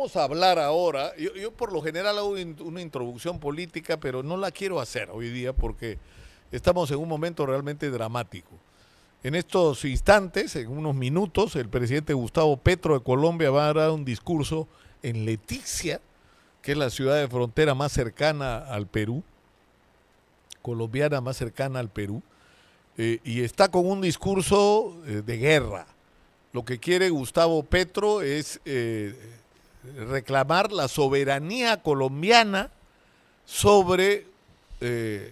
vamos a hablar ahora, yo por lo general hago una introducción política, pero no la quiero hacer hoy día porque estamos en un momento realmente dramático. En estos instantes, en unos minutos, el presidente Gustavo Petro de Colombia va a dar un discurso en Leticia, que es la ciudad de frontera más cercana al Perú, colombiana más cercana al Perú, y está con un discurso de guerra. Lo que quiere Gustavo Petro es reclamar la soberanía colombiana sobre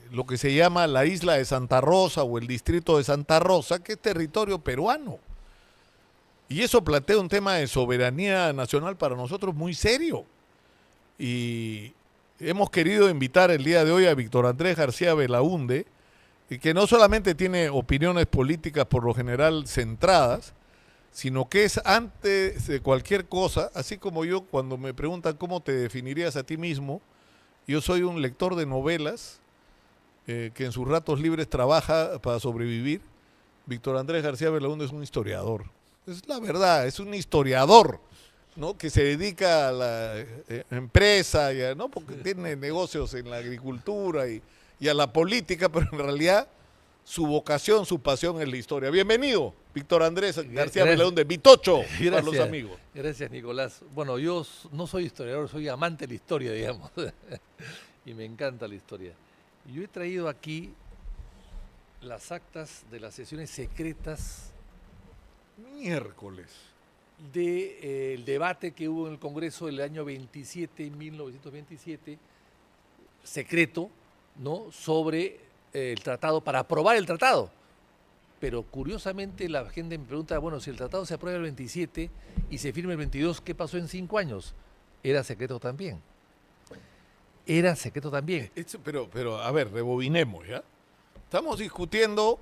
lo que se llama la isla de Santa Rosa o el distrito de Santa Rosa, que es territorio peruano. Y eso plantea un tema de soberanía nacional para nosotros muy serio. Y hemos querido invitar el día de hoy a Víctor Andrés García Belaúnde, que no solamente tiene opiniones políticas por lo general centradas, sino que es antes de cualquier cosa, así como yo cuando me preguntan cómo te definirías a ti mismo, yo soy un lector de novelas que en sus ratos libres trabaja para sobrevivir. Víctor Andrés García Belaúnde es un historiador, es la verdad, es un historiador, ¿no? Que se dedica a la empresa, ¿no? Porque tiene negocios en la agricultura y a la política, pero en realidad su vocación, su pasión es la historia. Bienvenido, Víctor Andrés García Belaúnde, Vitocho, para los amigos. Gracias, Nicolás. Bueno, yo no soy historiador, soy amante de la historia, digamos, y me encanta la historia. Yo he traído aquí las actas de las sesiones secretas Miércoles. del debate que hubo en el Congreso el año 1927, secreto, ¿no?, sobre el tratado, para aprobar el tratado. Pero curiosamente la gente me pregunta, bueno, si el tratado se aprueba el 27 y se firma el 22, ¿qué pasó en 5 años? Era secreto también. Era secreto también. Pero a ver, rebobinemos, ¿ya? Estamos discutiendo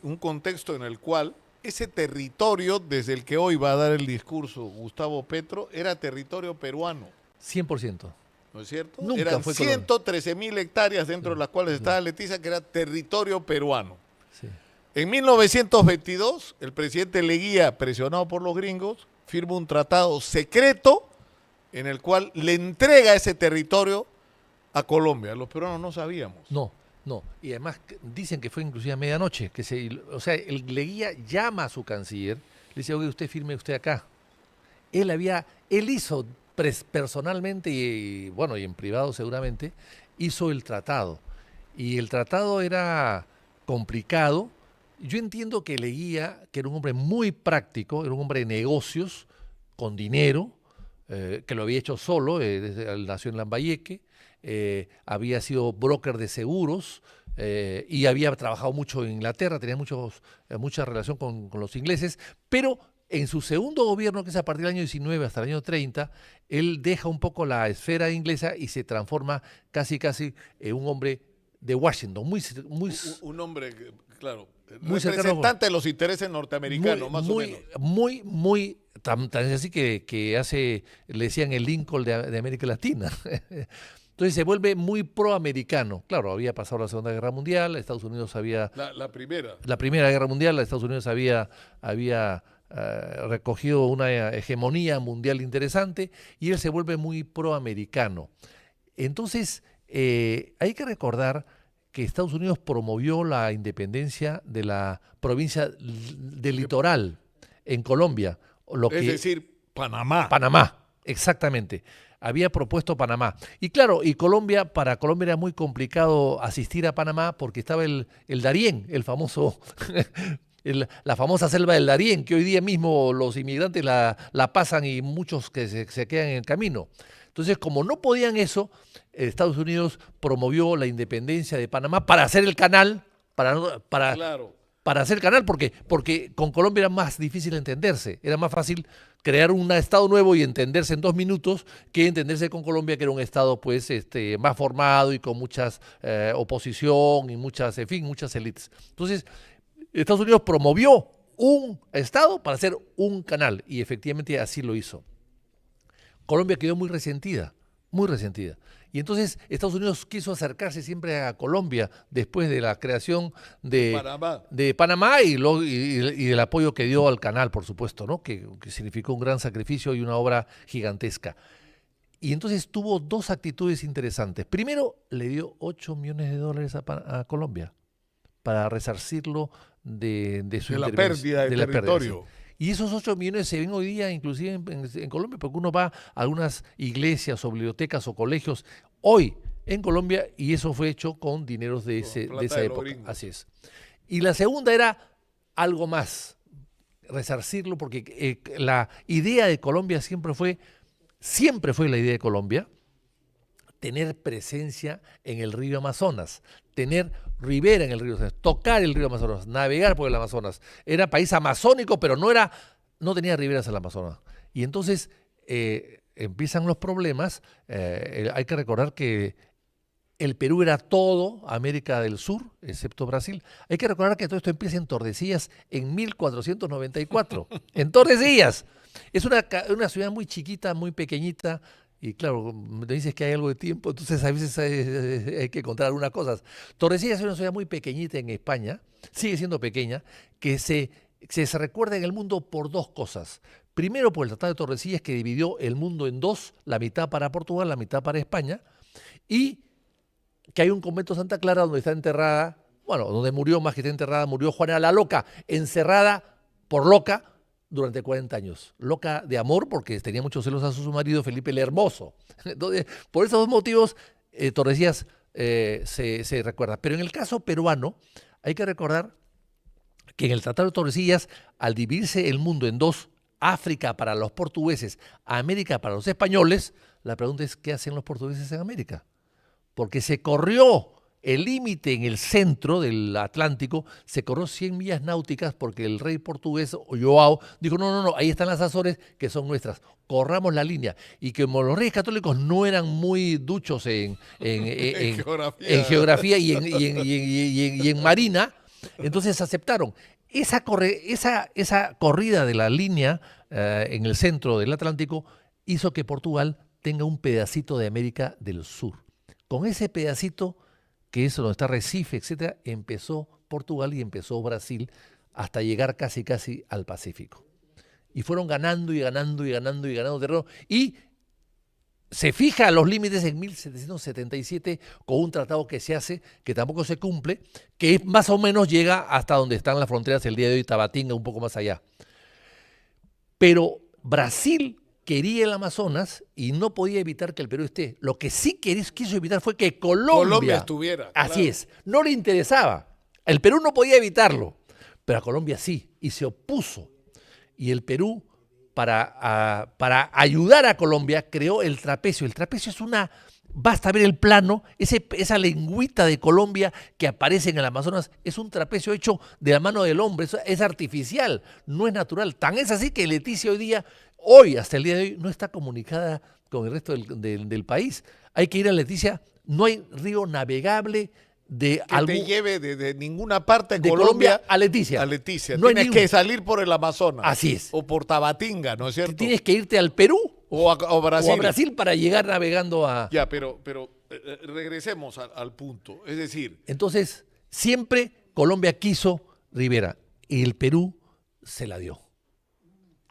un contexto en el cual ese territorio desde el que hoy va a dar el discurso Gustavo Petro era territorio peruano. 100%. ¿No es cierto? Nunca eran fue 113.000 hectáreas dentro de las cuales estaba Leticia, que era territorio peruano. Sí. En 1922, el presidente Leguía, presionado por los gringos, firma un tratado secreto en el cual le entrega ese territorio a Colombia. Los peruanos no sabíamos. No. Y además dicen que fue inclusive a medianoche. O sea, el Leguía llama a su canciller, le dice, oye, usted firme usted acá. Él hizo personalmente y bueno, y en privado seguramente, hizo el tratado. Y el tratado era complicado. Yo entiendo que Leguía, que era un hombre muy práctico, era un hombre de negocios, con dinero, que lo había hecho solo, él nació en Lambayeque, había sido broker de seguros y había trabajado mucho en Inglaterra, tenía mucha relación con los ingleses, pero en su segundo gobierno, que es a partir del año 19 hasta el año 30, él deja un poco la esfera inglesa y se transforma casi en un hombre de Washington, un hombre, claro, muy representante de los intereses norteamericanos, más o menos. Tan así que le decían el Lincoln de América Latina. Entonces se vuelve muy proamericano. Claro, había pasado la Segunda Guerra Mundial, Estados Unidos había... La primera. La Primera Guerra Mundial, Estados Unidos había recogido una hegemonía mundial interesante y él se vuelve muy proamericano. Entonces, hay que recordar que Estados Unidos promovió la independencia de la provincia del litoral en Colombia. Es decir, Panamá. Panamá, exactamente. Había propuesto Panamá. Y claro, para Colombia era muy complicado asistir a Panamá porque estaba el Darién, el famoso, la famosa selva del Darién, que hoy día mismo los inmigrantes la pasan y muchos que se quedan en el camino. Entonces, como no podían eso, Estados Unidos promovió la independencia de Panamá para hacer el canal, para hacer el canal, porque con Colombia era más difícil entenderse. Era más fácil crear un estado nuevo y entenderse en 2 minutos que entenderse con Colombia, que era un estado pues más formado y con muchas oposición y muchas élites. Entonces, Estados Unidos promovió un estado para hacer un canal y efectivamente así lo hizo. Colombia quedó muy resentida muy resentida. Y entonces Estados Unidos quiso acercarse siempre a Colombia después de la creación de Panamá y del apoyo que dio al canal, por supuesto, ¿no? Que significó un gran sacrificio y una obra gigantesca. Y entonces tuvo dos actitudes interesantes. Primero, le dio $8 millones a Colombia para resarcirlo de su la pérdida de territorio. Sí. Y esos 8 millones se ven hoy día inclusive en Colombia, porque uno va a algunas iglesias o bibliotecas o colegios hoy en Colombia y eso fue hecho con dineros de esa época. Así es. Y la segunda era algo más, resarcirlo, porque la idea de Colombia siempre fue la idea de Colombia, tener presencia en el río Amazonas, tener ribera en el río Amazonas, tocar el río Amazonas, navegar por el Amazonas. Era país amazónico, pero no tenía riberas al Amazonas. Y entonces empiezan los problemas. Hay que recordar que el Perú era todo América del Sur, excepto Brasil. Hay que recordar que todo esto empieza en Tordesillas en 1494. En Tordesillas. Es una ciudad muy chiquita, muy pequeñita. Y claro, me dices que hay algo de tiempo, entonces a veces hay que contar algunas cosas. Tordesillas es una ciudad muy pequeñita en España, sigue siendo pequeña, que se recuerda en el mundo por dos cosas. Primero, por el Tratado de Tordesillas, que dividió el mundo en dos, la mitad para Portugal, la mitad para España, y que hay un convento de Santa Clara donde está enterrada, bueno, donde murió, más que está enterrada, murió Juana la Loca, encerrada por loca, durante 40 años. Loca de amor porque tenía muchos celos a su marido Felipe el Hermoso. Entonces, por esos dos motivos, Tordesillas se recuerda. Pero en el caso peruano, hay que recordar que en el Tratado de Tordesillas, al dividirse el mundo en dos, África para los portugueses, América para los españoles, la pregunta es, ¿qué hacen los portugueses en América? Porque se corrió el límite en el centro del Atlántico, se corrió 100 millas náuticas porque el rey portugués, Joao, dijo, no, ahí están las Azores que son nuestras, corramos la línea. Y como los reyes católicos no eran muy duchos en geografía y en marina, entonces aceptaron. Esa corrida de la línea en el centro del Atlántico hizo que Portugal tenga un pedacito de América del Sur. Con ese pedacito, que es donde está Recife, etcétera, empezó Portugal y empezó Brasil hasta llegar casi al Pacífico. Y fueron ganando terreno. Y se fija los límites en 1777 con un tratado que se hace, que tampoco se cumple, que más o menos llega hasta donde están las fronteras el día de hoy, Tabatinga, un poco más allá. Pero Brasil quería el Amazonas y no podía evitar que el Perú esté. Lo que sí quiso evitar fue que Colombia estuviera. Así claro. es, no le interesaba. El Perú no podía evitarlo, pero a Colombia sí, y se opuso. Y el Perú, para ayudar a Colombia, creó el trapecio. El trapecio es basta ver el plano, esa lengüita de Colombia que aparece en el Amazonas, es un trapecio hecho de la mano del hombre, es artificial, no es natural. Tan es así que Leticia hoy, hasta el día de hoy, no está comunicada con el resto del país. Hay que ir a Leticia, no hay río navegable te lleve de ninguna parte de Colombia a Leticia. A Leticia. No Tienes que salir por el Amazonas. Así es. O por Tabatinga, ¿no es cierto? Tienes que irte al Perú o Brasil. O a Brasil para llegar navegando a... Ya, pero regresemos al punto. Es decir... Entonces, siempre Colombia quiso Rivera y el Perú se la dio.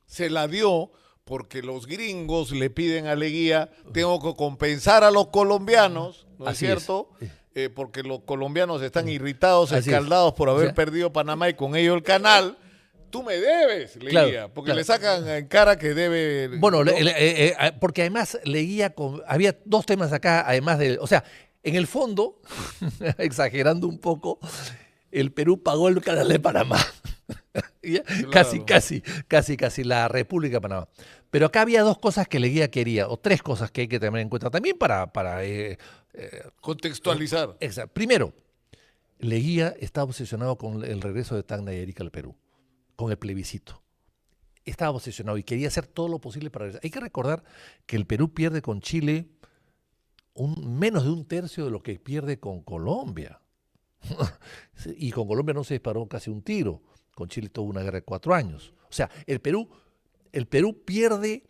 Se la dio porque los gringos le piden a Leguía, tengo que compensar a los colombianos, ¿no es cierto? Porque los colombianos están irritados, escaldados por haber perdido Panamá y con ello el canal. Tú me debes, Leguía, claro, porque le sacan en cara que debe... Bueno, ¿no? Porque además Leguía, había dos temas acá, además de... O sea, en el fondo, exagerando un poco, el Perú pagó el canal de Panamá. Claro. Casi, la República de Panamá. Pero acá había dos cosas que Leguía quería, o tres cosas que hay que tener en cuenta también para contextualizar. Exacto. Primero, Leguía estaba obsesionado con el regreso de Tacna y Arica al Perú, con el plebiscito. Estaba obsesionado y quería hacer todo lo posible para regresar. Hay que recordar que el Perú pierde con Chile menos de un tercio de lo que pierde con Colombia. Y con Colombia no se disparó casi un tiro. Con Chile tuvo una guerra de 4 años. O sea, el Perú pierde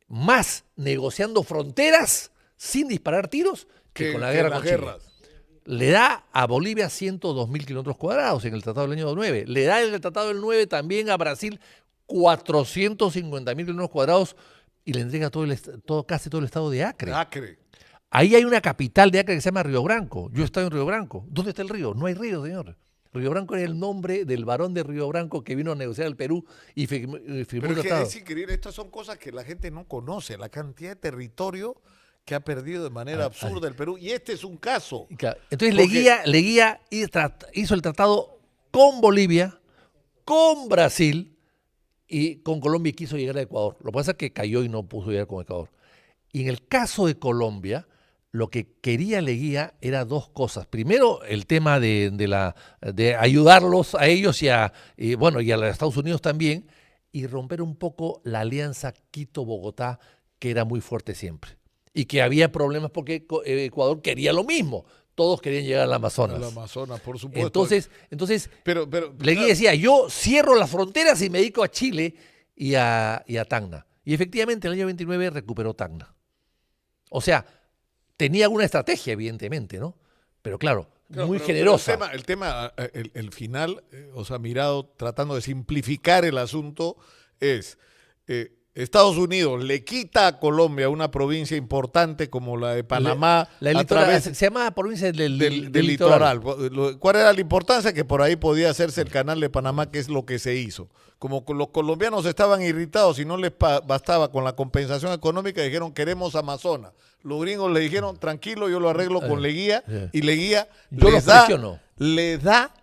más negociando fronteras sin disparar tiros que con la guerra las con Chile. guerras. Le da a Bolivia 102.000 kilómetros cuadrados en el Tratado del año 9. Le da en el Tratado del 9 también a Brasil 450.000 kilómetros cuadrados y le entrega casi todo el estado de Acre. Acre. Ahí hay una capital de Acre que se llama Río Branco. Yo he estado en Río Branco. ¿Dónde está el río? No hay río, señor. Río Branco es el nombre del varón de Río Branco que vino a negociar al Perú y firmó Pero el es que tratado. es increíble, estas son cosas que la gente no conoce, la cantidad de territorio que ha perdido de manera absurda el Perú. Y este es un caso. Claro. Entonces Porque- Leguía hizo el tratado con Bolivia, con Brasil y con Colombia y quiso llegar a Ecuador. Lo que pasa es que cayó y no pudo llegar con Ecuador. Y en el caso de Colombia, lo que quería Leguía era dos cosas. Primero, el tema de ayudarlos a ellos y a los Estados Unidos también, y romper un poco la alianza Quito-Bogotá, que era muy fuerte siempre. Y que había problemas porque Ecuador quería lo mismo. Todos querían llegar al Amazonas. Al Amazonas, por supuesto. Entonces pero Leguía decía, yo cierro las fronteras y me dedico a Chile y a Tacna. Y efectivamente, en el año 29 recuperó Tacna. O sea, tenía una estrategia, evidentemente, ¿no? Pero claro, muy generosa. El final, o sea, mirado, tratando de simplificar el asunto, es Estados Unidos le quita a Colombia una provincia importante como la de Panamá a través se llama provincia del litoral. ¿Cuál era la importancia? Que por ahí podía hacerse el canal de Panamá, que es lo que se hizo. Como los colombianos estaban irritados y no les bastaba con la compensación económica, dijeron queremos Amazonas. Los gringos le dijeron tranquilo, yo lo arreglo con Leguía, y Leguía Yo los presiono. le da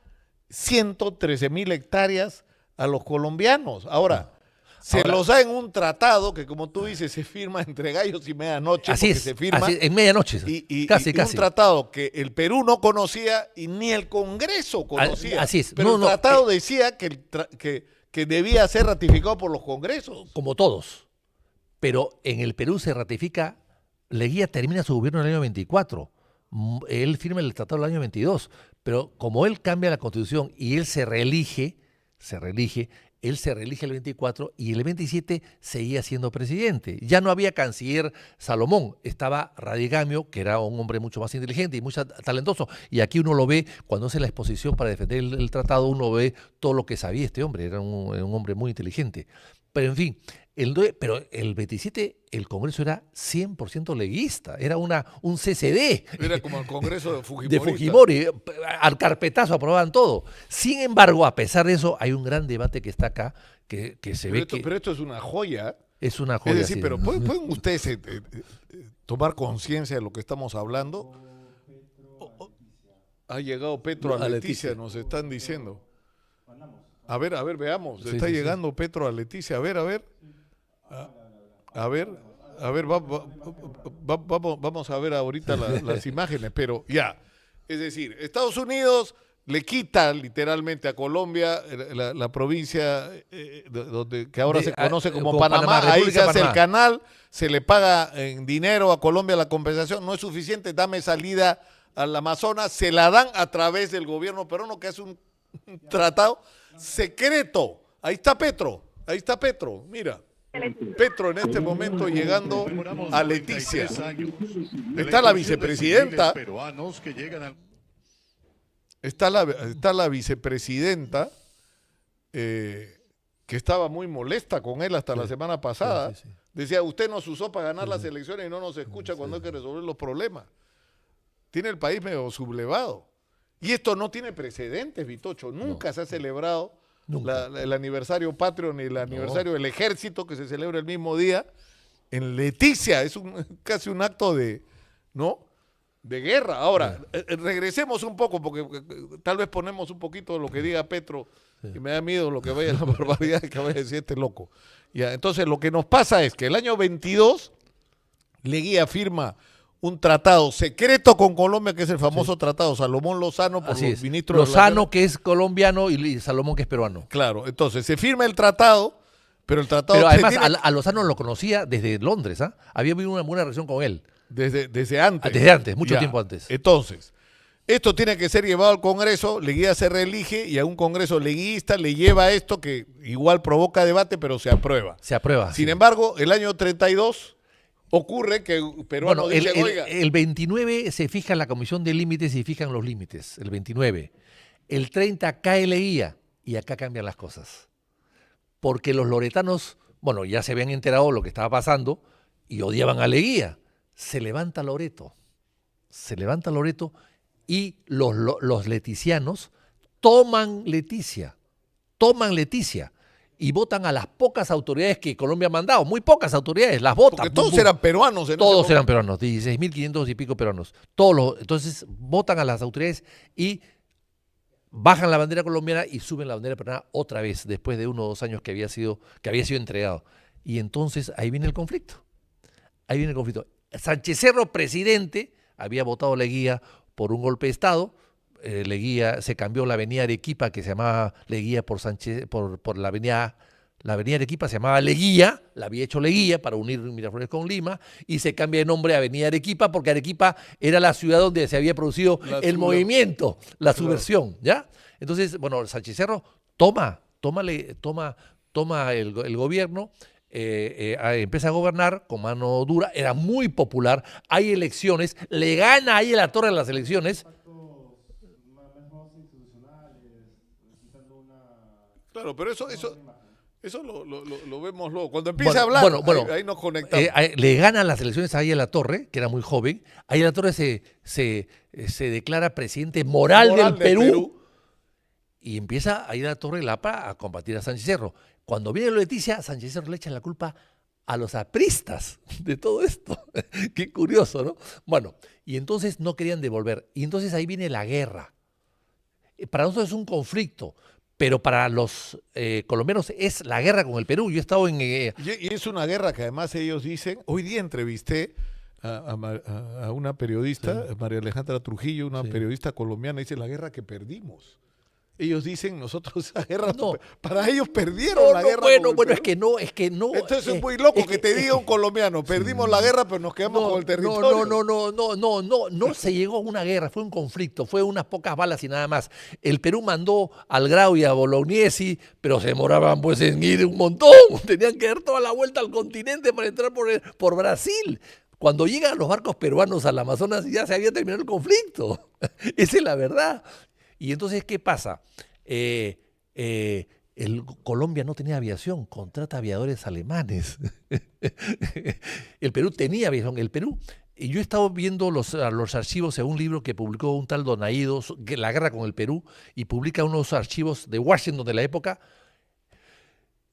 113.000 hectáreas a los colombianos. Ahora, los da en un tratado que, como tú dices, se firma entre gallos y medianoche. Así es, se firma en medianoche. Casi. un tratado que el Perú no conocía y ni el Congreso conocía. Así es. Pero el tratado decía que debía ser ratificado por los congresos. Como todos. Pero en el Perú se ratifica, Leguía termina su gobierno en el año 24. Él firma el tratado del año 22. Pero como él cambia la constitución y él se reelige el 24 y el 27 seguía siendo presidente. Ya no había canciller Salomón, estaba Radigamio, que era un hombre mucho más inteligente y muy talentoso. Y aquí uno lo ve, cuando hace la exposición para defender el tratado, uno ve todo lo que sabía este hombre, era un hombre muy inteligente. Pero en fin, pero el 27 el Congreso era 100% leguista, era un CCD. Era como el Congreso de Fujimori. De Fujimori, al carpetazo aprobaban todo. Sin embargo, a pesar de eso, hay un gran debate que está acá, que se ve que... Pero esto es una joya. Es una joya. Es decir, sí. pero ¿pueden ustedes tomar conciencia de lo que estamos hablando? Ha llegado Petro a Leticia, nos están diciendo. A ver, veamos. Está llegando Petro a Leticia. A ver. Vamos a ver ahorita las imágenes, pero ya. Es decir, Estados Unidos le quita literalmente a Colombia la provincia que ahora se conoce como Panamá. Ahí se hace el canal, se le paga en dinero a Colombia la compensación. No es suficiente, dame salida al Amazonas. Se la dan a través del gobierno peruano, que hace un tratado secreto. Ahí está Petro, mira. Petro en este momento llegando a Leticia. Está la vicepresidenta. Está la vicepresidenta que estaba muy molesta con él hasta la semana pasada. Sí. Decía, usted nos usó para ganar las elecciones y no nos escucha cuando hay que resolver los problemas. Tiene el país medio sublevado. Y esto no tiene precedentes, Vitocho. Nunca se ha celebrado el aniversario patrio ni el aniversario del ejército, que se celebra el mismo día. En Leticia es casi un acto de guerra. Ahora, regresemos un poco, porque tal vez ponemos un poquito de lo que diga Petro, y me da miedo lo que vaya, la barbaridad que vaya a decir este loco. Ya, entonces, lo que nos pasa es que el año 22, Leguía firma un tratado secreto con Colombia, que es el famoso tratado Salomón Lozano por los ministros. Lozano, que es colombiano, y Salomón, que es peruano. Claro, entonces se firma el tratado, pero el tratado... Pero además a Lozano lo conocía desde Londres, ¿ah? Había habido una buena relación con él. Desde antes. Desde antes, mucho tiempo antes. Entonces, esto tiene que ser llevado al Congreso, Leguía se reelige y a un Congreso leguista le lleva esto que igual provoca debate, pero se aprueba. Se aprueba. Sin embargo, el año 32... ocurre que peruanos Bueno, dicen, oiga, el 29 se fija la comisión de límites y fijan los límites, el 29. El 30 cae Leguía y acá cambian las cosas. Porque los loretanos, bueno, ya se habían enterado de lo que estaba pasando y odiaban a Leguía. Se levanta Loreto y los leticianos toman Leticia y votan a las pocas autoridades que Colombia ha mandado, muy pocas autoridades, las votan. porque todos eran peruanos. Todos eran peruanos, 16.500 y pico peruanos. Entonces votan a las autoridades y bajan la bandera colombiana y suben la bandera peruana otra vez, después de 1 o 2 años que había sido entregado. Y entonces ahí viene el conflicto. Sánchez Cerro, presidente, había votado Leguía por un golpe de Estado. Leguía se cambió la avenida Arequipa, que se llamaba Leguía por la avenida Arequipa, se llamaba Leguía, la había hecho Leguía para unir Miraflores con Lima, y se cambia de nombre a Avenida Arequipa porque Arequipa era la ciudad donde se había producido el movimiento, la subversión, ¿ya? Entonces, bueno, Sánchez Cerro toma el gobierno, empieza a gobernar con mano dura, era muy popular, hay elecciones, le gana ahí a la torre en las elecciones. Claro, pero eso lo vemos luego. Cuando empieza a hablar, ahí nos conectamos. Le ganan las elecciones a Ayala Torre, que era muy joven. Ayala Torre se declara presidente moral del Perú y empieza a ir a Torre Lapa a combatir a Sánchez Cerro. Cuando viene Leticia, Sánchez Cerro le echa la culpa a los apristas de todo esto. Qué curioso, ¿no? Bueno, y entonces no querían devolver. Y entonces ahí viene la guerra. Para nosotros es un conflicto, pero para los colombianos es la guerra con el Perú. Yo he estado en... Y es una guerra que además ellos dicen... Hoy día entrevisté a una periodista, sí, María Alejandra Trujillo, una periodista colombiana, dice la guerra que perdimos. Ellos dicen, nosotros esa guerra, para ellos perdieron la guerra. Bueno, es que no. Entonces es muy loco que te diga un colombiano, perdimos la guerra, pero nos quedamos con el territorio. No se llegó a una guerra, fue un conflicto, fue unas pocas balas y nada más. El Perú mandó al Grau y a Bolognesi, pero se demoraban pues en ir un montón, tenían que dar toda la vuelta al continente para entrar por Brasil. Cuando llegan los barcos peruanos al Amazonas ya se había terminado el conflicto. Esa es la verdad. Y entonces, ¿qué pasa? Colombia no tenía aviación, contrata aviadores alemanes. El Perú tenía aviación. Y yo he estado viendo los archivos según un libro que publicó un tal Donaído, La guerra con el Perú, y publica unos archivos de Washington de la época.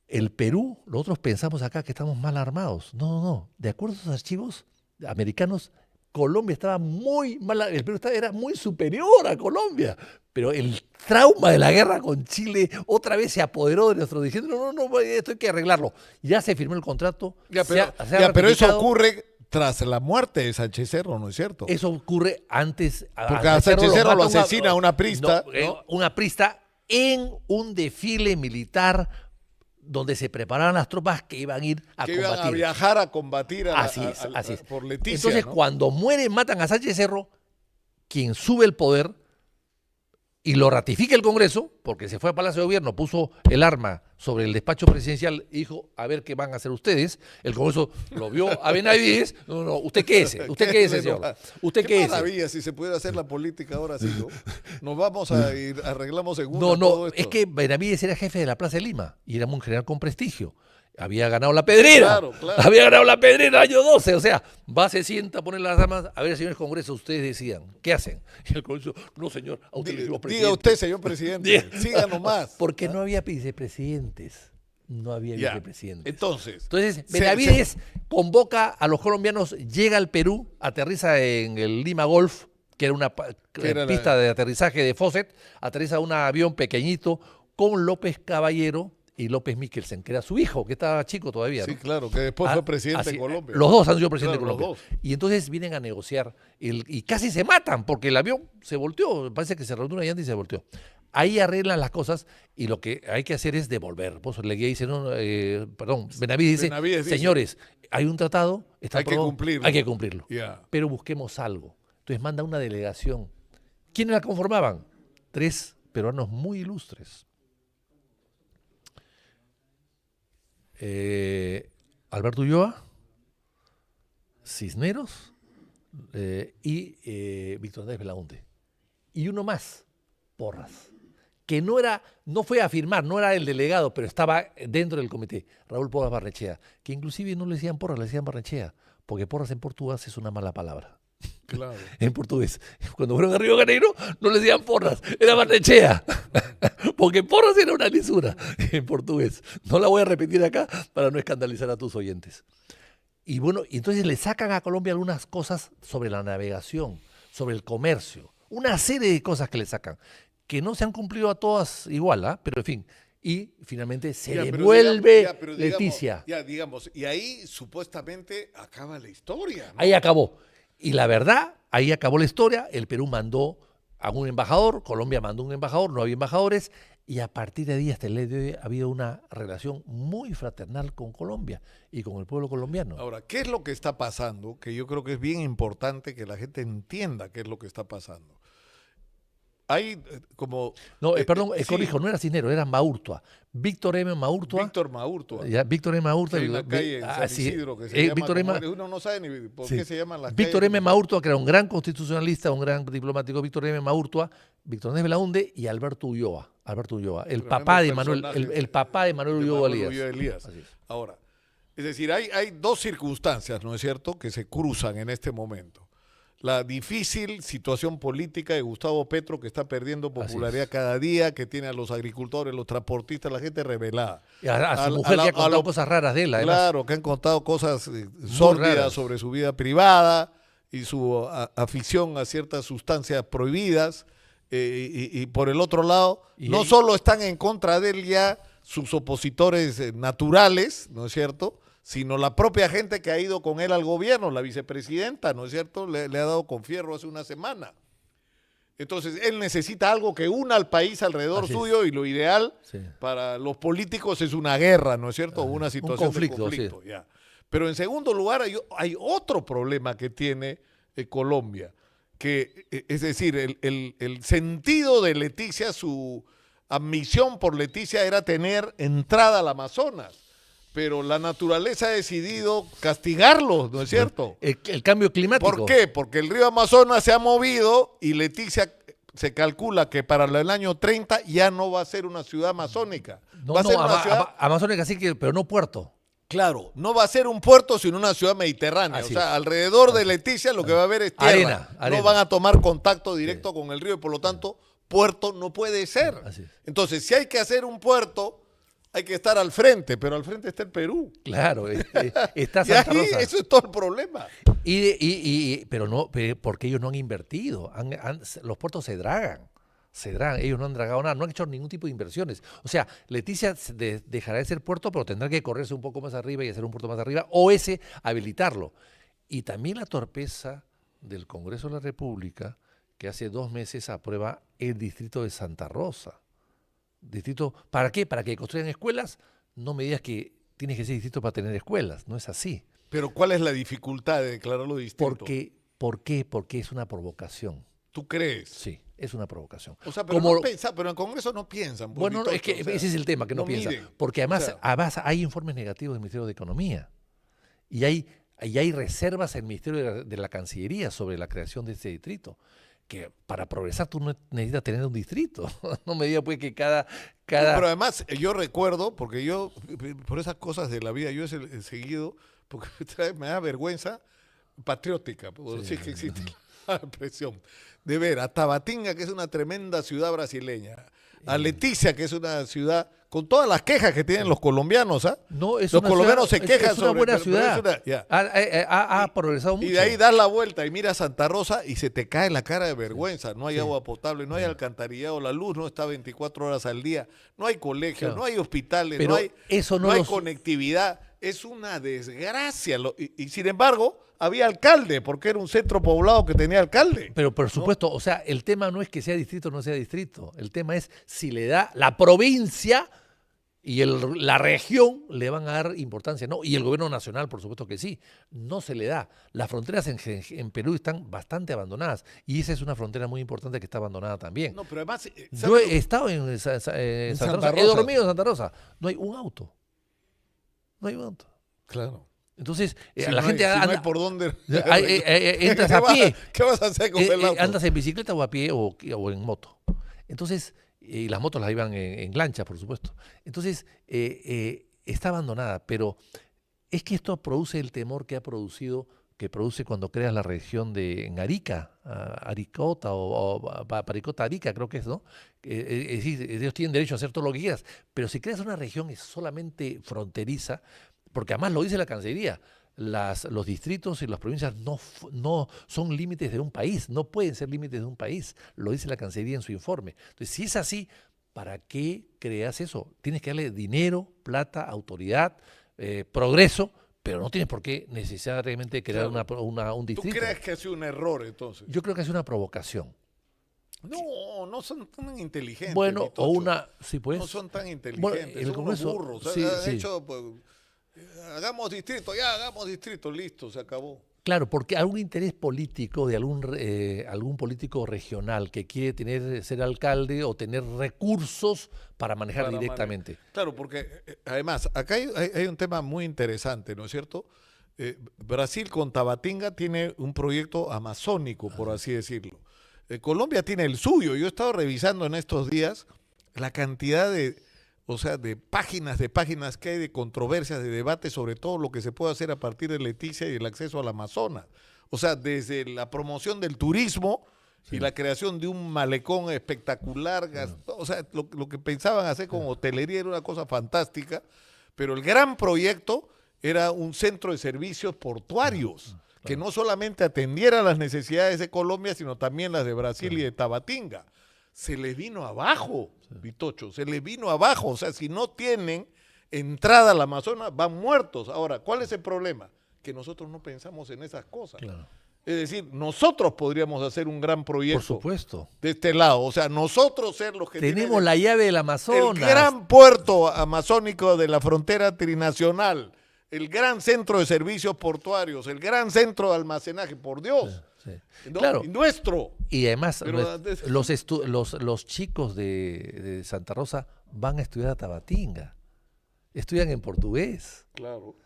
El Perú, nosotros pensamos acá que estamos mal armados. No. De acuerdo a esos archivos americanos, Colombia estaba muy mal, el Perú era muy superior a Colombia, pero el trauma de la guerra con Chile otra vez se apoderó de nuestro diciendo, no, esto hay que arreglarlo. Ya se firmó el contrato. Pero eso ocurre tras la muerte de Sánchez Cerro, ¿no es cierto? Eso ocurre antes. Porque a Sánchez Cerro lo asesina un aprista. Un aprista en un desfile militar donde se preparaban las tropas que iban a ir a combatir. Iban a viajar a combatir así es. Por Leticia. Entonces, cuando matan a Sánchez Cerro, quien sube el poder y lo ratifica el Congreso, porque se fue a Palacio de Gobierno, puso el arma sobre el despacho presidencial y dijo, a ver qué van a hacer ustedes. El Congreso lo vio a Benavides. No, ¿usted qué es? ¿Usted qué es, señor? ¿Usted qué es? Maravilla, si se pudiera hacer la política ahora sí, ¿no? Nos vamos a ir, arreglamos segundos. No, es que Benavides era jefe de la Plaza de Lima y era un general con prestigio. Había ganado la Pedrera. Claro. Había ganado la Pedrera año 12. O sea, se sienta, pone las armas. A ver, señores Congreso, ustedes decían, ¿qué hacen? Y el Congreso, no, señor, a usted le digo presidente. Diga usted, señor presidente. Siga nomás. Porque no había vicepresidentes. Entonces Benavides convoca a los colombianos, llega al Perú, aterriza en el Lima Golf, que era una pista de aterrizaje de Fawcett, aterriza un avión pequeñito con López Caballero y López Mikkelsen, que era su hijo, que estaba chico todavía. Sí, ¿no? Claro, que después fue presidente de Colombia. Los dos han sido presidentes de Colombia. Y entonces vienen a negociar y casi se matan porque el avión se volteó, parece que se reunió una llanta y se volteó. Ahí arreglan las cosas y lo que hay que hacer es devolver. Leguía dice, Benavides dice, señores, hay un tratado, está aprobado, hay que cumplirlo. Yeah. Pero busquemos algo. Entonces manda una delegación. ¿Quiénes la conformaban? 3 peruanos muy ilustres. Alberto Ulloa, Cisneros y Víctor Andrés Belaunde. Y uno más, Porras, que no fue a firmar, no era el delegado, pero estaba dentro del comité, Raúl Porras Barnechea, que inclusive no le decían Porras, le decían Barnechea, porque Porras en portugués es una mala palabra. Claro. En portugués. Cuando fueron a Río de Janeiro no le decían Porras, era Barnechea. Porque Porras era una lisura en portugués. No la voy a repetir acá para no escandalizar a tus oyentes. Y bueno, y entonces le sacan a Colombia algunas cosas sobre la navegación, sobre el comercio, una serie de cosas que le sacan, que no se han cumplido a todas igual, ¿ah? Pero en fin. Y finalmente se devuelve Leticia. Digamos, y ahí supuestamente acaba la historia, ¿no? Ahí acabó. Y la verdad, ahí acabó la historia. El Perú mandó a un embajador, Colombia mandó un embajador, no había embajadores, y a partir de ahí hasta el día de hoy ha habido una relación muy fraternal con Colombia y con el pueblo colombiano. Ahora, ¿qué es lo que está pasando? Que yo creo que es bien importante que la gente entienda qué es lo que está pasando. Hay como... No, perdón, sí. corrijo, no era Cisneros, era Maurtua. Víctor M. Maurtua. Víctor Maurtua. Ya, Víctor M. Maurtua. Hay una calle en San Isidro que se llama... Víctor M. Uno no sabe ni por qué se llaman las Víctor calles. M. Maurtua, que era un gran constitucionalista, un gran diplomático, Víctor M. Maurtua, Víctor Andrés Belaunde y Alberto Ulloa. El papá de Manuel, el papá de Manuel Ulloa Elías. Así es. Ahora, es decir, hay dos circunstancias, ¿no es cierto?, que se cruzan en este momento. La difícil situación política de Gustavo Petro, que está perdiendo popularidad cada día, que tiene a los agricultores, los transportistas, la gente rebelada. Y a su mujer que ha contado cosas raras de él, además. Claro, que han contado cosas sórdidas sobre su vida privada y su afición a ciertas sustancias prohibidas. Y por el otro lado, no solo están en contra de él ya sus opositores naturales, ¿no es cierto?, sino la propia gente que ha ido con él al gobierno, la vicepresidenta, ¿no es cierto?, le ha dado con fierro hace una semana. Entonces, él necesita algo que una al país alrededor suyo y lo ideal para los políticos es una guerra, ¿no es cierto?, una situación de conflicto. Ya. Pero en segundo lugar, hay otro problema que tiene Colombia, que es decir, el sentido de Leticia, su ambición por Leticia era tener entrada al Amazonas. Pero la naturaleza ha decidido castigarlos, ¿no es cierto? El cambio climático. ¿Por qué? Porque el río Amazonas se ha movido y Leticia se calcula que para el año 30 ya no va a ser una ciudad amazónica. Va a ser una ciudad amazónica sí, pero no puerto. Claro, no va a ser un puerto, sino una ciudad mediterránea. Así o sea, alrededor de Leticia lo que va a haber es tierra. Arena. No van a tomar contacto directo con el río y por lo tanto puerto no puede ser. Así es. Entonces, si hay que hacer un puerto, hay que estar al frente, pero al frente está el Perú. Claro, está Y ahí, Santa Rosa. eso es todo el problema. Pero no, porque ellos no han invertido. Los puertos se dragan. Ellos no han dragado nada, no han hecho ningún tipo de inversiones. O sea, Leticia dejará de ser puerto, pero tendrá que correrse un poco más arriba y hacer un puerto más arriba, o habilitarlo. Y también la torpeza del Congreso de la República, que hace 2 meses aprueba el distrito de Santa Rosa. ¿Distrito para qué? ¿Para que construyan escuelas? No me digas que tienes que ser distrito para tener escuelas, no es así. Pero ¿cuál es la dificultad de declararlo distrito? ¿Por qué? Porque es una provocación. ¿Tú crees? Sí, es una provocación. O sea, pero, pero en el Congreso no piensan. Bueno, es que ese es el tema, que no piensan. Porque además hay informes negativos del Ministerio de Economía y hay reservas en el Ministerio de la Cancillería sobre la creación de este distrito. Que para progresar tú no necesitas tener un distrito. No me digas pues que cada... No, pero además yo recuerdo, porque yo, por esas cosas de la vida, yo he seguido, porque me da vergüenza patriótica, por decir que existe la expresión, de ver a Tabatinga, que es una tremenda ciudad brasileña, a Leticia, que es una ciudad con todas las quejas que tienen los colombianos, ¿ah? No, los colombianos se quejan sobre... Es una buena ciudad. Ha progresado mucho. Y de ahí das la vuelta y miras Santa Rosa y se te cae la cara de vergüenza. No hay agua potable, no hay alcantarillado, la luz no está 24 horas al día, no hay colegios, no hay hospitales, pero no hay conectividad. Es una desgracia. Y sin embargo, había alcalde, porque era un centro poblado que tenía alcalde. Pero por supuesto, o sea, el tema no es que sea distrito o no sea distrito. El tema es si le da la provincia y la región le van a dar importancia, ¿no? Y el gobierno nacional, por supuesto que sí. No se le da. Las fronteras en Perú están bastante abandonadas. Y esa es una frontera muy importante que está abandonada también. No, pero además... Yo he estado en Santa Rosa. He dormido en Santa Rosa. No hay un auto. No hay un auto. Claro. Entonces, Si la no gente hay, si no anda, hay por dónde. entras a pie, ¿Qué vas a hacer con el auto? andas en bicicleta o a pie o en moto. Entonces, y las motos las iban en lancha, por supuesto. Entonces, está abandonada, pero es que esto produce el temor que produce cuando creas la región en Arica, Aricota o Paricota Arica, creo que es, ¿no? Es decir, ellos tienen derecho a hacer todo lo que quieras, pero si creas una región solamente fronteriza, porque además lo dice la Cancillería, los distritos y las provincias no son límites de un país, no pueden ser límites de un país, lo dice la Cancillería en su informe. Entonces, si es así, ¿para qué creas eso? Tienes que darle dinero, plata, autoridad, progreso, pero no tienes por qué necesariamente crear Claro. un ¿Tú distrito. crees que ha sido un error entonces? Yo creo que es una provocación. No, no son tan inteligentes. Bueno, o Vitocho. una, sí pues. No son tan Bueno, inteligentes, el son unos Congreso, burros. sí, Han sí. hecho, pues, hagamos distrito, listo, se acabó. Claro, porque algún interés político de algún político regional que quiere ser alcalde o tener recursos para manejar Para directamente. Claro, porque además, acá hay un tema muy interesante, ¿no es cierto? Brasil con Tabatinga tiene un proyecto amazónico, por así decirlo. Colombia tiene el suyo. Yo he estado revisando en estos días la cantidad de páginas que hay de controversias, de debates sobre todo lo que se puede hacer a partir de Leticia y el acceso al Amazonas. O sea, desde la promoción del turismo y la creación de un malecón espectacular, o sea, lo que pensaban hacer con hotelería era una cosa fantástica, pero el gran proyecto era un centro de servicios portuarios que no solamente atendiera las necesidades de Colombia, sino también las de Brasil y de Tabatinga. Se les vino abajo, Vitocho, se les vino abajo. O sea, si no tienen entrada al Amazonas, van muertos. Ahora, ¿cuál es el problema? Que nosotros no pensamos en esas cosas. Claro. Es decir, nosotros podríamos hacer un gran proyecto Por supuesto. de este lado. O sea, nosotros ser los que Tenemos tienen la llave del el Amazonas. gran puerto amazónico de la frontera trinacional, el gran centro de servicios portuarios, el gran centro de almacenaje, por Dios. Sí. ¿No? Claro. Y nuestro. Y además, Pero, los chicos de Santa Rosa van a estudiar a Tabatinga. Estudian en portugués. Claro.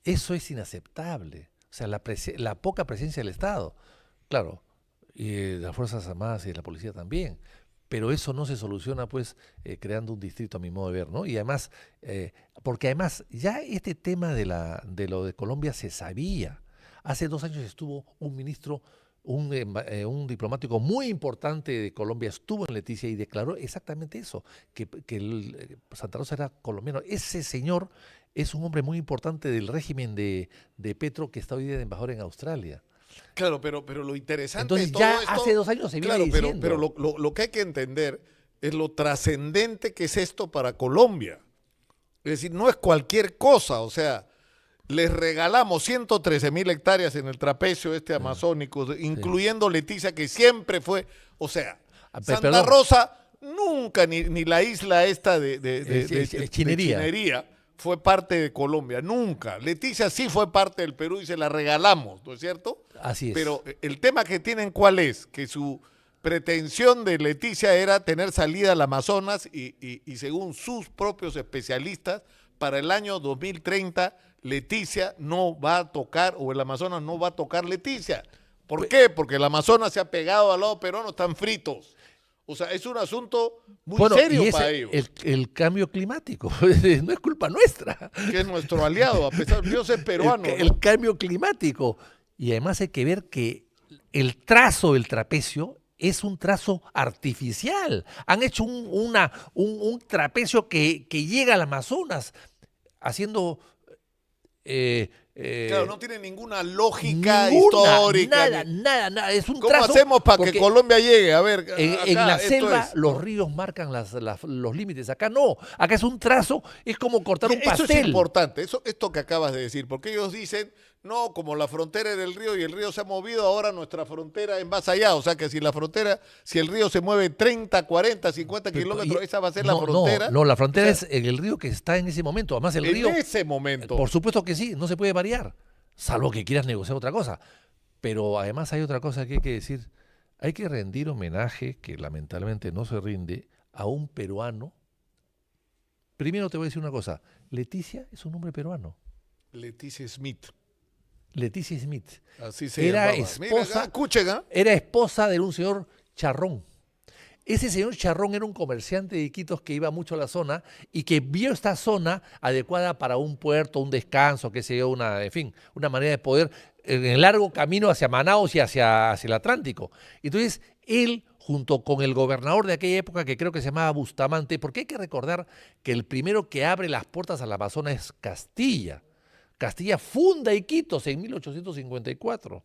Eso es inaceptable. O sea, la poca presencia del Estado. Claro, y de las Fuerzas Armadas y de la policía también. Pero eso no se soluciona, pues, creando un distrito, a mi modo de ver, ¿no? Y además, porque además, ya este tema de lo de Colombia se sabía. Hace 2 años estuvo un ministro, un diplomático muy importante de Colombia, estuvo en Leticia y declaró exactamente eso, que Santa Rosa era colombiano. Ese señor es un hombre muy importante del régimen de Petro, que está hoy día de embajador en Australia. Claro, pero lo interesante Entonces de todo ya esto, hace 2 años se viene claro, diciendo. pero lo que hay que entender es lo trascendente que es esto para Colombia. Es decir, no es cualquier cosa, o sea, les regalamos 113,000 hectáreas en el trapecio amazónico, incluyendo Leticia, que siempre fue, o sea, Santa Perdón. Rosa nunca, ni la isla esta de Chinería fue parte de Colombia, nunca. Leticia sí fue parte del Perú y se la regalamos, ¿no es cierto? Así es. Pero el tema que tienen, ¿cuál es? Que su pretensión de Leticia era tener salida al Amazonas y según sus propios especialistas, para el año 2030 Leticia no va a tocar, o el Amazonas no va a tocar Leticia. ¿Por qué? Porque el Amazonas se ha pegado al lado peruano, están fritos. O sea, es un asunto muy serio para ellos. El cambio climático, no es culpa nuestra. Que es nuestro aliado, a pesar de yo ser peruano. El cambio climático. Y además hay que ver que el trazo del trapecio es un trazo artificial. Han hecho un trapecio que llega al Amazonas, haciendo... claro, no tiene ninguna lógica histórica. Nada. Es un ¿Cómo trazo hacemos para que Colombia llegue? A ver, en la selva los ríos marcan los límites. Acá no. Acá es un trazo, es como cortar un pastel. Eso es importante, esto que acabas de decir, porque ellos dicen, no, como la frontera es del río y el río se ha movido, ahora nuestra frontera es más allá. O sea que si el río se mueve 30, 40, 50 kilómetros, esa va a ser la frontera. No, la frontera es en el río que está en ese momento. Además, el río. En ese momento. Por supuesto que sí, no se puede variar, salvo que quieras negociar otra cosa. Pero además hay otra cosa que hay que decir. Hay que rendir homenaje, que lamentablemente no se rinde, a un peruano. Primero te voy a decir una cosa. Leticia es un hombre peruano. Leticia Smith. Leticia Smith. Así se Era llamaba. Mira, esposa, escuchen, ¿ah? era esposa de un señor Charrón. Ese señor Charrón era un comerciante de Iquitos que iba mucho a la zona y que vio esta zona adecuada para un puerto, un descanso, qué sé yo, en fin, una manera de poder, en el largo camino hacia Manaos y hacia el Atlántico. Entonces, él, junto con el gobernador de aquella época, que creo que se llamaba Bustamante, porque hay que recordar que el primero que abre las puertas al Amazonas es Castilla. Castilla funda Iquitos en 1854.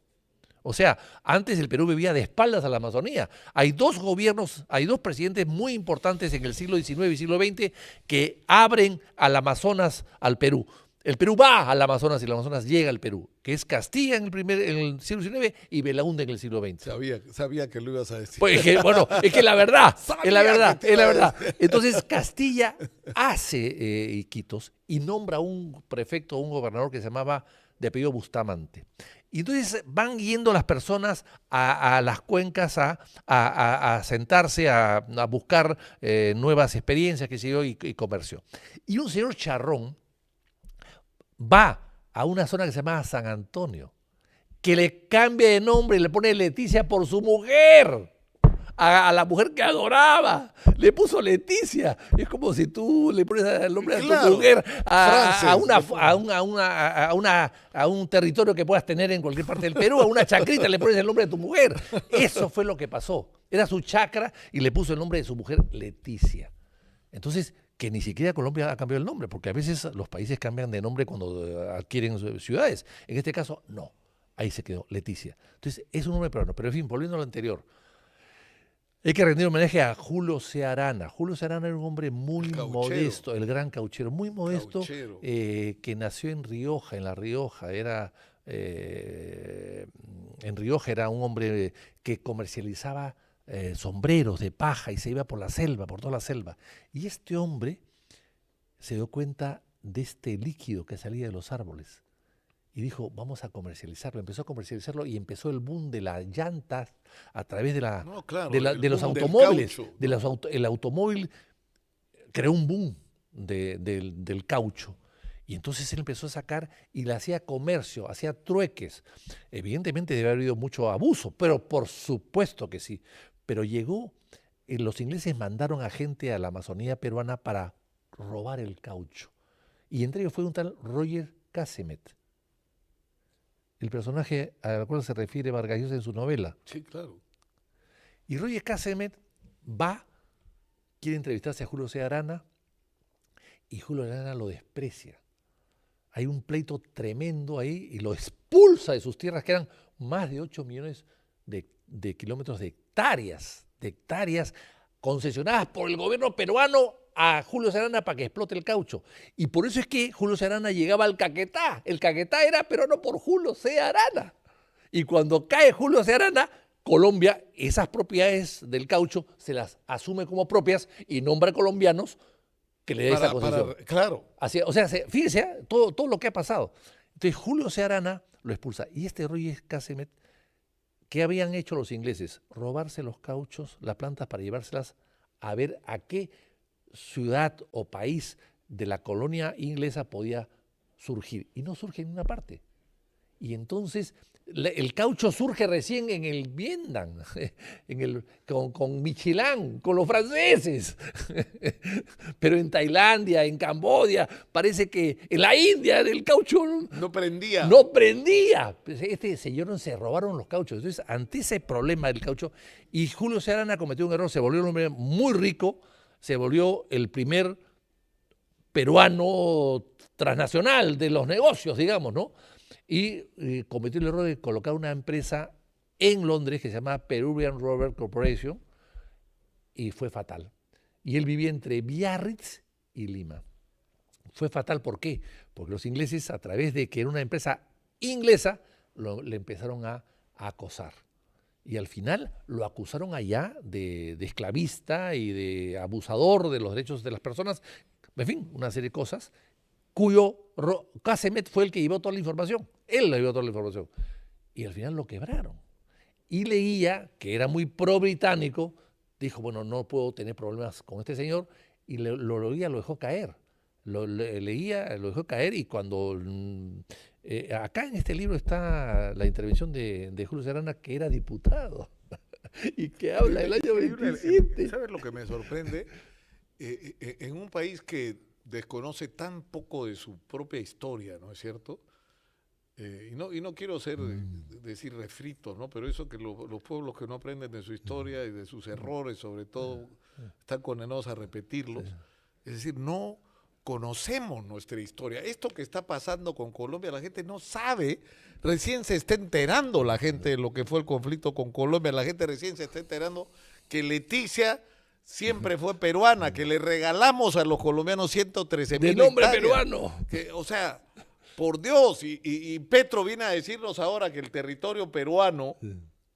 O sea, antes el Perú vivía de espaldas a la Amazonía. Hay dos gobiernos, hay dos presidentes muy importantes en el siglo XIX y siglo XX que abren al Amazonas al Perú. El Perú va al Amazonas y el Amazonas llega al Perú, que es Castilla en el siglo XIX y Belaúnde en el siglo XX. Sabía que lo ibas a decir. Pues bueno, es que la verdad, es la verdad, que te es la iba a verdad. decir. Entonces Castilla hace Iquitos y nombra un prefecto, un gobernador que se llamaba de apellido Bustamante. Y entonces van yendo las personas a las cuencas a sentarse, a buscar nuevas experiencias, qué sé yo, y comercio. Y un señor Charrón va a una zona que se llama San Antonio, que le cambia de nombre y le pone Leticia por su mujer. A la mujer que adoraba, le puso Leticia. Es como si tú le pones el nombre de Claro, tu mujer Frances, a un territorio que puedas tener en cualquier parte del Perú, a una chacrita le pones el nombre de tu mujer. Eso fue lo que pasó. Era su chacra y le puso el nombre de su mujer Leticia. Entonces, que ni siquiera Colombia ha cambiado el nombre, porque a veces los países cambian de nombre cuando adquieren ciudades. En este caso, no. Ahí se quedó, Leticia. Entonces, es un nombre peruano. Pero en fin, volviendo a lo anterior. Hay que rendir homenaje a Julio C. Arana. Julio C. Arana era un hombre muy modesto, el gran cauchero, muy modesto, que nació en Rioja, en La Rioja. En Rioja era un hombre que comercializaba sombreros de paja y se iba por la selva, por toda la selva. Y este hombre se dio cuenta de este líquido que salía de los árboles. Y dijo, vamos a comercializarlo. Empezó a comercializarlo y empezó el boom de las llantas a través de los automóviles. El automóvil creó un boom del caucho. Y entonces él empezó a sacar y le hacía comercio, hacía trueques. Evidentemente debe haber habido mucho abuso, pero por supuesto que sí. Pero llegó, los ingleses mandaron a gente a la Amazonía peruana para robar el caucho. Y entre ellos fue un tal Roger Casemet, el personaje al cual se refiere Vargas Llosa en su novela. Sí, claro. Y Roger Casemet quiere entrevistarse a Julio C. Arana, y Julio Arana lo desprecia. Hay un pleito tremendo ahí y lo expulsa de sus tierras, que eran más de 8 millones de kilómetros de hectáreas concesionadas por el gobierno peruano a Julio C. Arana para que explote el caucho. Y por eso es que Julio C. Arana llegaba al Caquetá. El Caquetá era peruano por Julio C. Arana. Y cuando cae Julio C. Arana, Colombia, esas propiedades del caucho se las asume como propias y nombra colombianos que le dé esa concesión. Claro. Así, o sea, fíjense todo lo que ha pasado. Entonces Julio C. Arana lo expulsa. Y este Roger Casemet, ¿qué habían hecho los ingleses? Robarse los cauchos, las plantas, para llevárselas a ver a qué ciudad o país de la colonia inglesa podía surgir. Y no surge en ninguna parte. Y entonces el caucho surge recién en el Vietnam, con Michelin, con los franceses. Pero en Tailandia, en Camboya, parece que en la India el caucho no prendía. No prendía. Este señor se robaron los cauchos. Entonces, ante ese problema del caucho, y Julio C. Arana cometió un error, se volvió un hombre muy rico, se volvió el primer peruano transnacional de los negocios, digamos, ¿no? Y cometió el error de colocar una empresa en Londres que se llama Peruvian Rubber Corporation, y fue fatal. Y él vivía entre Biarritz y Lima. Fue fatal, ¿por qué? Porque los ingleses, a través de que era una empresa inglesa, le empezaron a acosar. Y al final lo acusaron allá de esclavista y de abusador de los derechos de las personas, en fin, una serie de cosas, cuyo Casemet fue el que llevó toda la información. Él le llevó toda la información. Y al final lo quebraron. Y Leguía, que era muy pro-británico, dijo, bueno, no puedo tener problemas con este señor, y Leguía lo dejó caer. leía, lo dejó caer y cuando... acá en este libro está la intervención de Julio Serrano, que era diputado y que habla del año 27. ¿Sabes lo que me sorprende? En un país que desconoce tan poco de su propia historia, ¿no es cierto? Y no quiero decir refritos, ¿no? Pero eso que los pueblos que no aprenden de su historia y de sus errores, sobre todo, están condenados a repetirlos. Es decir, no conocemos nuestra historia. Esto que está pasando con Colombia, la gente no sabe, recién se está enterando la gente de lo que fue el conflicto con Colombia, la gente recién se está enterando que Leticia siempre fue peruana, que le regalamos a los colombianos 113,000 de nombre hectáreas. peruano. O sea, por Dios, y Petro viene a decirnos ahora que el territorio peruano,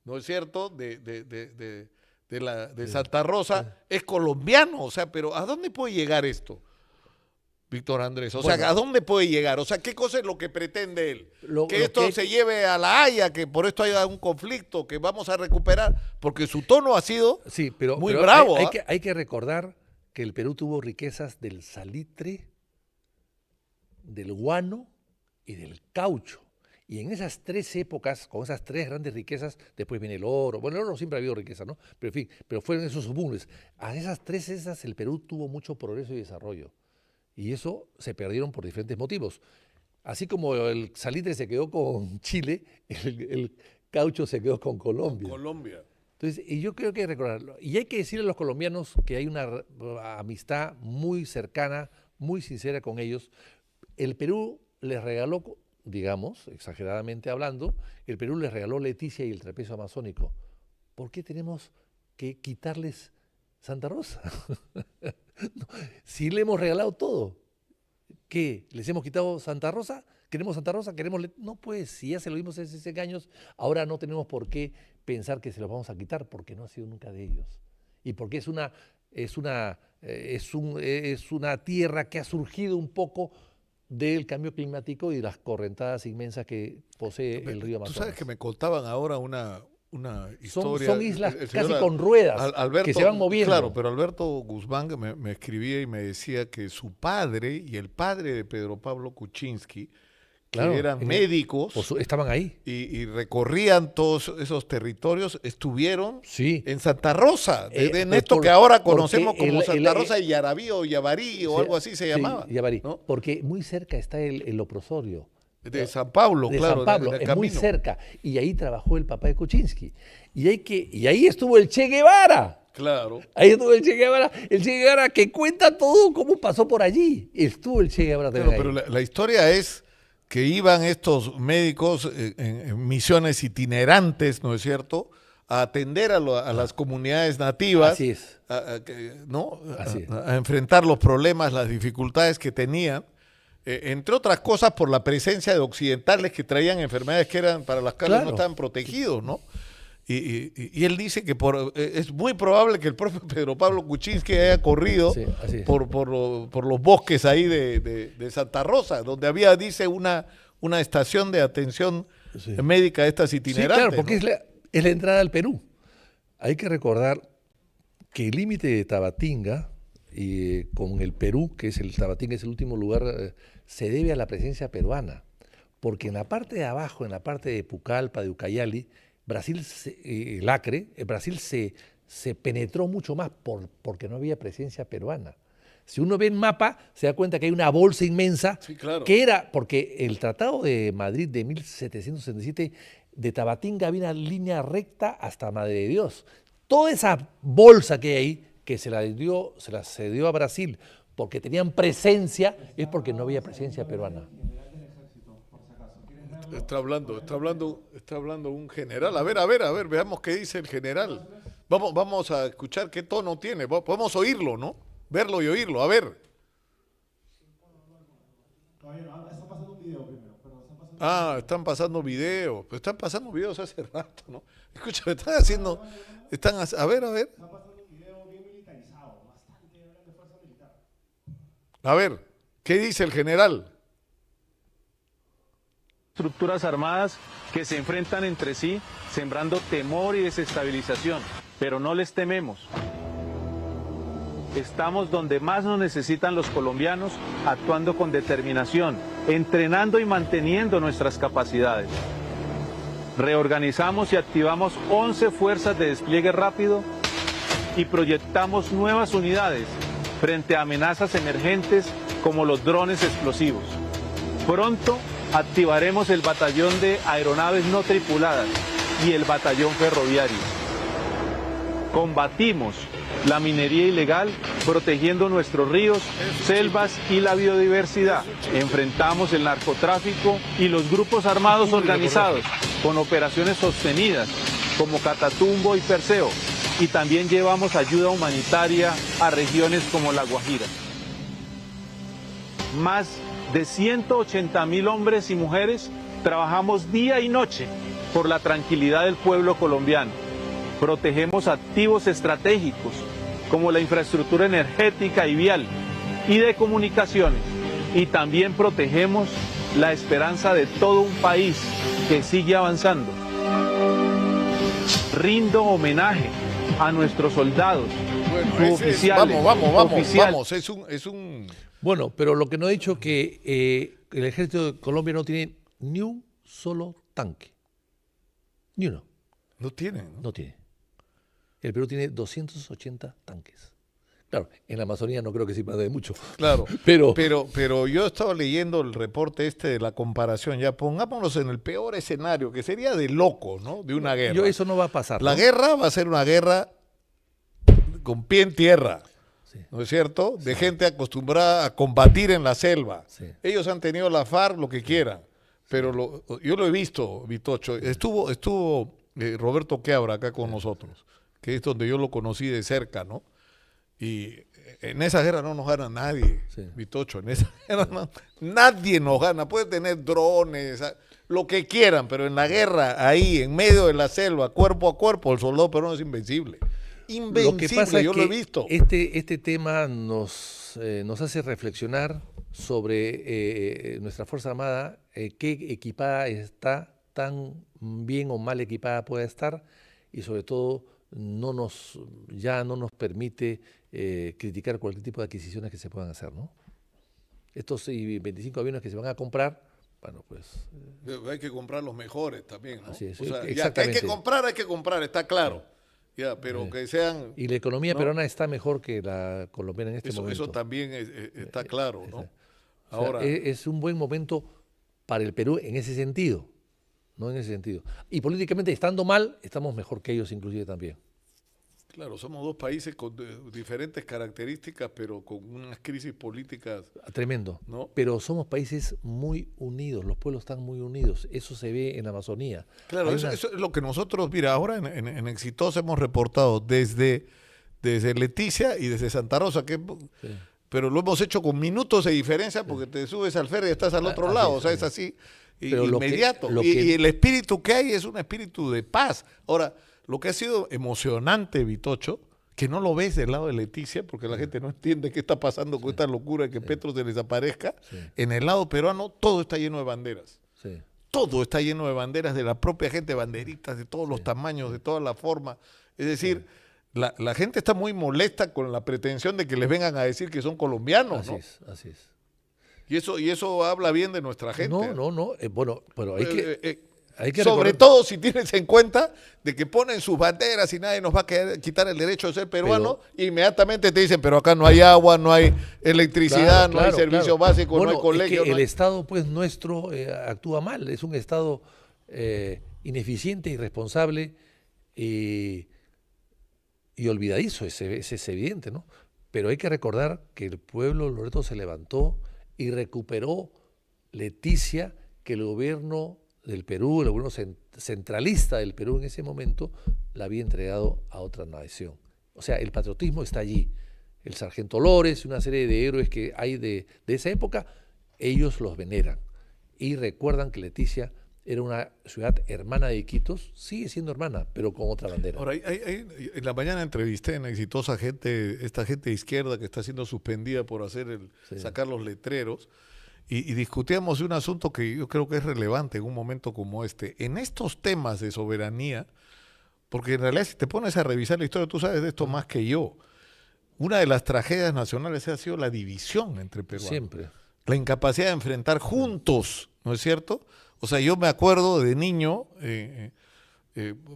¿no es cierto?, de Santa Rosa es colombiano. O sea, pero ¿a dónde puede llegar esto, Víctor Andrés? O sea, ¿a dónde puede llegar? O sea, ¿qué cosa es lo que pretende él? Que esto se lleve a La Haya, que por esto haya un conflicto, que vamos a recuperar, porque su tono ha sido muy bravo. Hay que recordar que el Perú tuvo riquezas del salitre, del guano y del caucho. Y en esas tres épocas, con esas tres grandes riquezas, después viene el oro. Bueno, el oro siempre ha habido riqueza, ¿no? Pero en fin, pero fueron esos boomers. A esas tres el Perú tuvo mucho progreso y desarrollo. Y eso se perdieron por diferentes motivos. Así como el salitre se quedó con Chile, el caucho se quedó con Colombia. Entonces, y yo creo que hay que recordarlo. Y hay que decirle a los colombianos que hay una amistad muy cercana, muy sincera con ellos. El Perú les regaló, digamos, exageradamente hablando, el Perú les regaló Leticia y el trapecio amazónico. ¿Por qué tenemos que quitarles Santa Rosa? No, si le hemos regalado todo, ¿qué? ¿Les hemos quitado Santa Rosa? ¿Queremos Santa Rosa? No, pues, si ya se lo dimos hace 6 años, ahora no tenemos por qué pensar que se los vamos a quitar, porque no ha sido nunca de ellos. Y porque es una tierra que ha surgido un poco del cambio climático y las correntadas inmensas que posee el río Amazonas. Tú sabes que me contaban ahora una historia. Son islas casi con ruedas que se van moviendo. Claro, pero Alberto Guzmán me escribía y me decía que su padre y el padre de Pedro Pablo Kuczynski, que eran médicos, estaban ahí y recorrían todos esos territorios, estuvieron en Santa Rosa, en esto que ahora conocemos como Santa Rosa y Yarabí o Yabarí o algo así se llamaba. Yabarí, ¿no? Porque muy cerca está el Oprosorio. De San Pablo, claro. San Pablo, es muy cerca. Y ahí trabajó el papá de Kuczynski. Y ahí estuvo el Che Guevara. Claro. Ahí estuvo el Che Guevara que cuenta todo cómo pasó por allí. Estuvo el Che Guevara también ahí. Pero la historia es que iban estos médicos en misiones itinerantes, ¿no es cierto?, a atender a las comunidades nativas. Así es. A enfrentar los problemas, las dificultades que tenían. Entre otras cosas por la presencia de occidentales que traían enfermedades que eran para las cuales no estaban protegidos, ¿no? Y él dice que es muy probable que el propio Pedro Pablo Kuczynski haya corrido por los bosques ahí de Santa Rosa, donde había, dice, una estación de atención médica de estas itinerantes. Sí, claro, porque es la entrada al Perú. Hay que recordar que el límite de Tabatinga con el Perú, Tabatinga es el último lugar, se debe a la presencia peruana, porque en la parte de abajo, en la parte de Pucallpa, de Ucayali, el Acre, Brasil se penetró mucho más porque no había presencia peruana. Si uno ve el mapa, se da cuenta que hay una bolsa inmensa, que era, porque el Tratado de Madrid de 1777, de Tabatinga había una línea recta hasta Madre de Dios. Toda esa bolsa que hay ahí, que se la cedió a Brasil porque tenían presencia, es porque no había presencia peruana. Está hablando un general. A ver, veamos qué dice el general. Vamos a escuchar qué tono tiene. Podemos oírlo, ¿no? Verlo y oírlo. A ver. Están pasando videos. Pero están pasando videos hace rato, ¿no? Escucha, a ver. A ver, ¿qué dice el general? Estructuras armadas que se enfrentan entre sí, sembrando temor y desestabilización, pero no les tememos. Estamos donde más nos necesitan los colombianos, actuando con determinación, entrenando y manteniendo nuestras capacidades. Reorganizamos y activamos 11 fuerzas de despliegue rápido y proyectamos nuevas unidades frente a amenazas emergentes como los drones explosivos. Pronto activaremos el batallón de aeronaves no tripuladas y el batallón ferroviario. Combatimos la minería ilegal, protegiendo nuestros ríos, selvas y la biodiversidad. Enfrentamos el narcotráfico y los grupos armados organizados con operaciones sostenidas como Catatumbo y Perseo. Y también llevamos ayuda humanitaria a regiones como La Guajira. Más de 180.000 hombres y mujeres trabajamos día y noche por la tranquilidad del pueblo colombiano. Protegemos activos estratégicos como la infraestructura energética y vial y de comunicaciones. Y también protegemos la esperanza de todo un país que sigue avanzando. Rindo homenaje a nuestros soldados, oficiales. Vamos, es un... Bueno, pero lo que no he dicho que el ejército de Colombia no tiene ni un solo tanque. Ni uno. No tiene, ¿no? No tiene. El Perú tiene 280 tanques. Claro, en la Amazonía no creo que sirva de mucho. Claro, pero yo he estado leyendo el reporte de la comparación. Ya pongámonos en el peor escenario, que sería de loco, ¿no? De una guerra. Eso no va a pasar. La ¿no? guerra va a ser una guerra con pie en tierra. Sí. ¿No es cierto? De gente acostumbrada a combatir en la selva. Sí. Ellos han tenido la FARC, lo que quieran. Pero yo lo he visto, Vitocho. Estuvo Roberto Quiabra acá con nosotros, que es donde yo lo conocí de cerca, ¿no? Y en esa guerra no nos gana nadie, Vitocho. En esa guerra nadie nos gana. Puede tener drones, lo que quieran, pero en la guerra, ahí, en medio de la selva, cuerpo a cuerpo, el soldado peruano es invencible. Invencible, lo que pasa yo es lo he que visto. Este tema nos hace reflexionar sobre nuestra Fuerza Armada, qué equipada está, tan bien o mal equipada puede estar, y sobre todo ya no nos permite criticar cualquier tipo de adquisiciones que se puedan hacer, ¿no? Estos 25 aviones que se van a comprar, bueno, pues... hay que comprar los mejores también, ¿no? Así es, O sea, ya que exactamente. hay que comprar, está claro. Ya, pero que sean... Y la economía peruana está mejor que la colombiana en este momento. Eso también está claro, ¿no? O sea, Ahora, es un buen momento para el Perú en ese sentido, ¿no? En ese sentido. Y políticamente, estando mal, estamos mejor que ellos inclusive también. claro, somos dos países con diferentes características, pero con unas crisis políticas... Tremendo. ¿no? Pero somos países muy unidos, los pueblos están muy unidos. Eso se ve en la Amazonía. Claro, eso es lo que nosotros, mira, ahora en Exitosa hemos reportado desde Leticia y desde Santa Rosa, pero lo hemos hecho con minutos de diferencia porque te subes al ferry y estás al otro lado, o sea, es así, inmediato. Y el espíritu que hay es un espíritu de paz. Ahora, lo que ha sido emocionante, Vitocho, que no lo ves del lado de Leticia, porque la gente no entiende qué está pasando con esta locura de que Petro se desaparezca, en el lado peruano todo está lleno de banderas. Sí. Todo está lleno de banderas de la propia gente, banderitas de todos los tamaños, de todas las formas. Es decir, la gente está muy molesta con la pretensión de que les vengan a decir que son colombianos, ¿no? Así es. Y eso habla bien de nuestra gente. No. Bueno, pero hay que sobre todo si tienes en cuenta de que ponen sus banderas y nadie nos va a quitar el derecho de ser peruano, inmediatamente te dicen, pero acá no hay agua, no hay electricidad, no hay servicio básico, no hay colegio. Es que el Estado pues nuestro actúa mal, es un Estado ineficiente, irresponsable y olvidadizo, es evidente, ¿no? Pero hay que recordar que el pueblo Loreto se levantó y recuperó Leticia, que el gobierno del Perú, el gobierno centralista del Perú en ese momento, la había entregado a otra nación. O sea, el patriotismo está allí. El sargento Lores y una serie de héroes que hay de esa época, ellos los veneran y recuerdan que Leticia era una ciudad hermana de Iquitos, sigue siendo hermana, pero con otra bandera. Ahora, en la mañana entrevisté en Exitosa esta gente de izquierda que está siendo suspendida por sacar los letreros, y discutíamos de un asunto que yo creo que es relevante en un momento como este. En estos temas de soberanía, porque en realidad si te pones a revisar la historia, tú sabes de esto más que yo. una de las tragedias nacionales ha sido la división entre peruanos. Siempre. La incapacidad de enfrentar juntos, ¿no es cierto? O sea, yo me acuerdo de niño,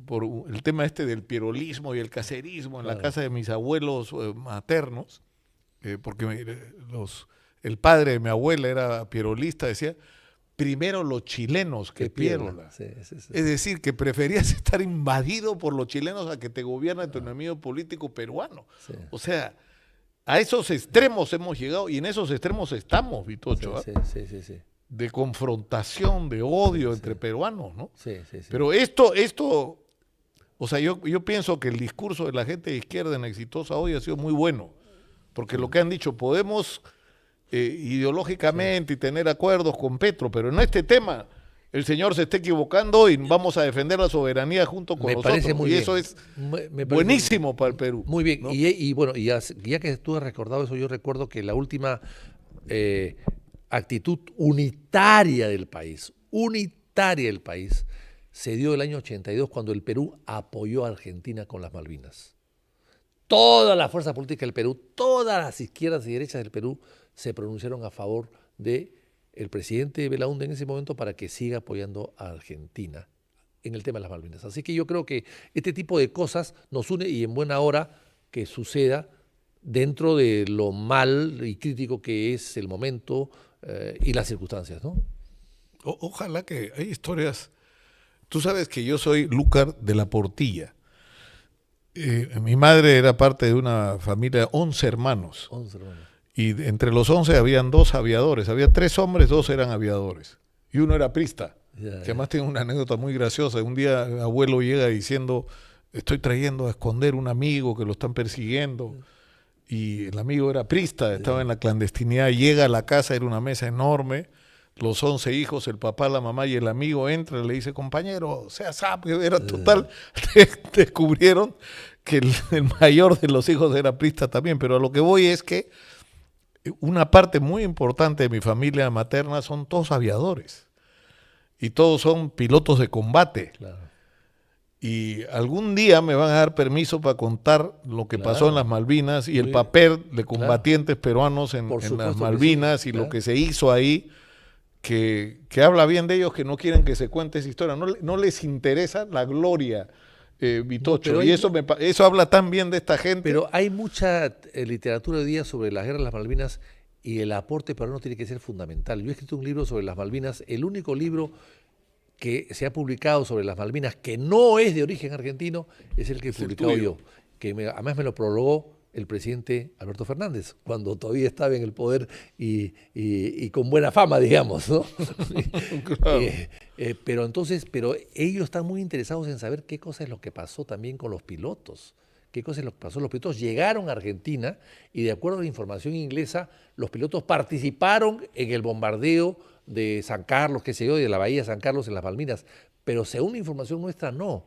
por el tema este del pierolismo y el cacerismo en la casa de mis abuelos maternos, porque el padre de mi abuela era pierolista, decía, primero los chilenos que pierdan. Sí. Es decir, que preferías estar invadido por los chilenos a que te gobierne tu enemigo político peruano. Sí. O sea, a esos extremos hemos llegado y en esos extremos estamos, Vitocho, Sí. de confrontación, de odio entre peruanos, ¿no? Sí. Pero esto, o sea, yo pienso que el discurso de la gente de izquierda en Exitosa hoy ha sido muy bueno, porque lo que han dicho, podemos ideológicamente y tener acuerdos con Petro, pero en este tema el señor se está equivocando y vamos a defender la soberanía junto con nosotros. Parece muy y bien. eso es Me parece buenísimo para el Perú. Muy bien, ¿no? y bueno, ya que tú has recordado eso, yo recuerdo que la última actitud unitaria del país, se dio el año 82 cuando el Perú apoyó a Argentina con las Malvinas. Toda la fuerza política del Perú, todas las izquierdas y derechas del Perú se pronunciaron a favor de el presidente Belaúnde en ese momento para que siga apoyando a Argentina en el tema de las Malvinas. Así que yo creo que este tipo de cosas nos une y en buena hora que suceda dentro de lo mal y crítico que es el momento y las circunstancias, ¿no? Ojalá que hay historias. Tú sabes que yo soy Lúcar de la Portilla. Mi madre era parte de una familia de 11 hermanos. 11 hermanos. Y entre los 11 habían 2 aviadores. Había 3 hombres, 2 eran aviadores. Y uno era prista. Que además tiene una anécdota muy graciosa. Un día mi abuelo llega diciendo, estoy trayendo a esconder un amigo que lo están persiguiendo. Y el amigo era prista, estaba en la clandestinidad. Llega a la casa, era una mesa enorme. Los 11 hijos, el papá, la mamá y el amigo entra y le dice, compañero, sea sabio, era total. Descubrieron que el mayor de los hijos era prista también, pero a lo que voy es que una parte muy importante de mi familia materna son todos aviadores y todos son pilotos de combate. Claro. Y algún día me van a dar permiso para contar lo que pasó en las Malvinas y el papel de combatientes peruanos en las Malvinas y lo que se hizo ahí. Que habla bien de ellos, que no quieren que se cuente esa historia, no les interesa la gloria, Vitocho, No, y eso habla tan bien de esta gente. Pero hay mucha literatura hoy día sobre la guerra de las Malvinas y el aporte peruano tiene que ser fundamental. Yo he escrito un libro sobre las Malvinas, el único libro que se ha publicado sobre las Malvinas que no es de origen argentino es el que he publicado yo, que además me lo prologó el presidente Alberto Fernández, cuando todavía estaba en el poder y con buena fama, digamos, ¿no? Claro. Pero ellos están muy interesados en saber qué cosa es lo que pasó también con los pilotos. ¿Qué cosa es lo que pasó? Los pilotos llegaron a Argentina y de acuerdo a la información inglesa, los pilotos participaron en el bombardeo de San Carlos, qué sé yo, de la bahía de San Carlos en las Malvinas, pero según la información nuestra no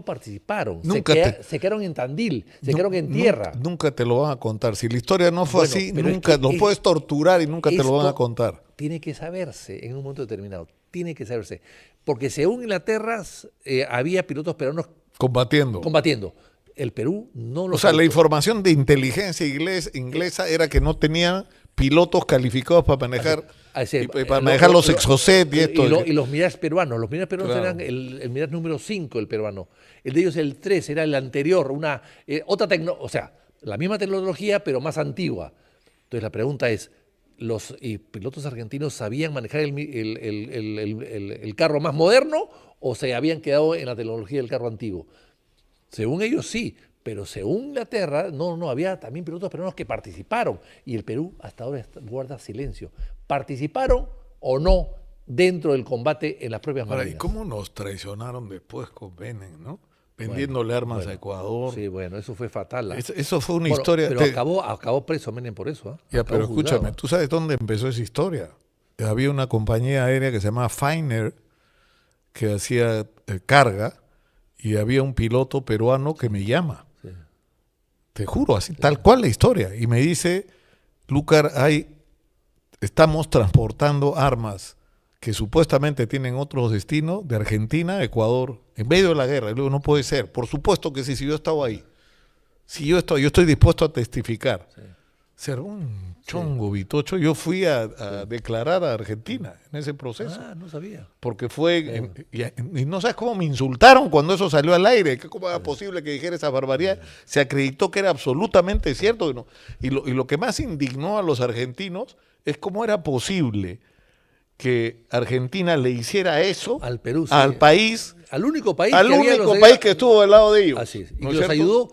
participaron, se quedaron en Tandil, se quedaron en tierra. Nunca te lo van a contar. Si la historia no fue así, nunca lo puedes torturar y nunca te lo van a contar. Tiene que saberse en un momento determinado, tiene que saberse. Porque según Inglaterra había pilotos peruanos combatiendo. El Perú no lo... O sea, la información de inteligencia inglesa era que no tenían pilotos calificados para manejar... manejar los Exocet y esto. Y los Mirage peruanos. Los Mirage peruanos eran el Mirage número 5, el peruano. El de ellos, el 3, era el anterior, otra tecnología, o sea, la misma tecnología, pero más antigua. Entonces la pregunta es, ¿los pilotos argentinos sabían manejar el carro más moderno o se habían quedado en la tecnología del carro antiguo? Según ellos sí, pero según Inglaterra, no, había también pilotos peruanos que participaron y el Perú hasta ahora guarda silencio. ¿Participaron o no dentro del combate en las propias Malvinas? ¿Y cómo nos traicionaron después con Menem, no? Vendiéndole armas a Ecuador. Sí, bueno, eso fue fatal. Eso fue una historia... Pero acabó preso Menem por eso. Ya, pero escúchame, ¿tú sabes dónde empezó esa historia? Había una compañía aérea que se llamaba Feiner que hacía carga y había un piloto peruano que me llama. Sí. Te juro, así tal cual la historia. Y me dice, Lúcar, estamos transportando armas que supuestamente tienen otros destinos de Argentina a Ecuador, en medio de la guerra. Y luego, no puede ser. Por supuesto que sí, si yo estaba ahí. Si yo estoy dispuesto a testificar. Sí. Ser un chongo, Vitocho. Yo fui a declarar a Argentina en ese proceso. Ah, no sabía. Porque fue, y no sabes cómo me insultaron cuando eso salió al aire, que cómo era posible que dijera esa barbaridad, se acreditó que era absolutamente cierto, y lo que más indignó a los argentinos es cómo era posible que Argentina le hiciera eso Al Perú, sí. al país, Al único país al que había único los- país que estuvo del lado de ellos. Así es. Y ¿no que es los cierto? ayudó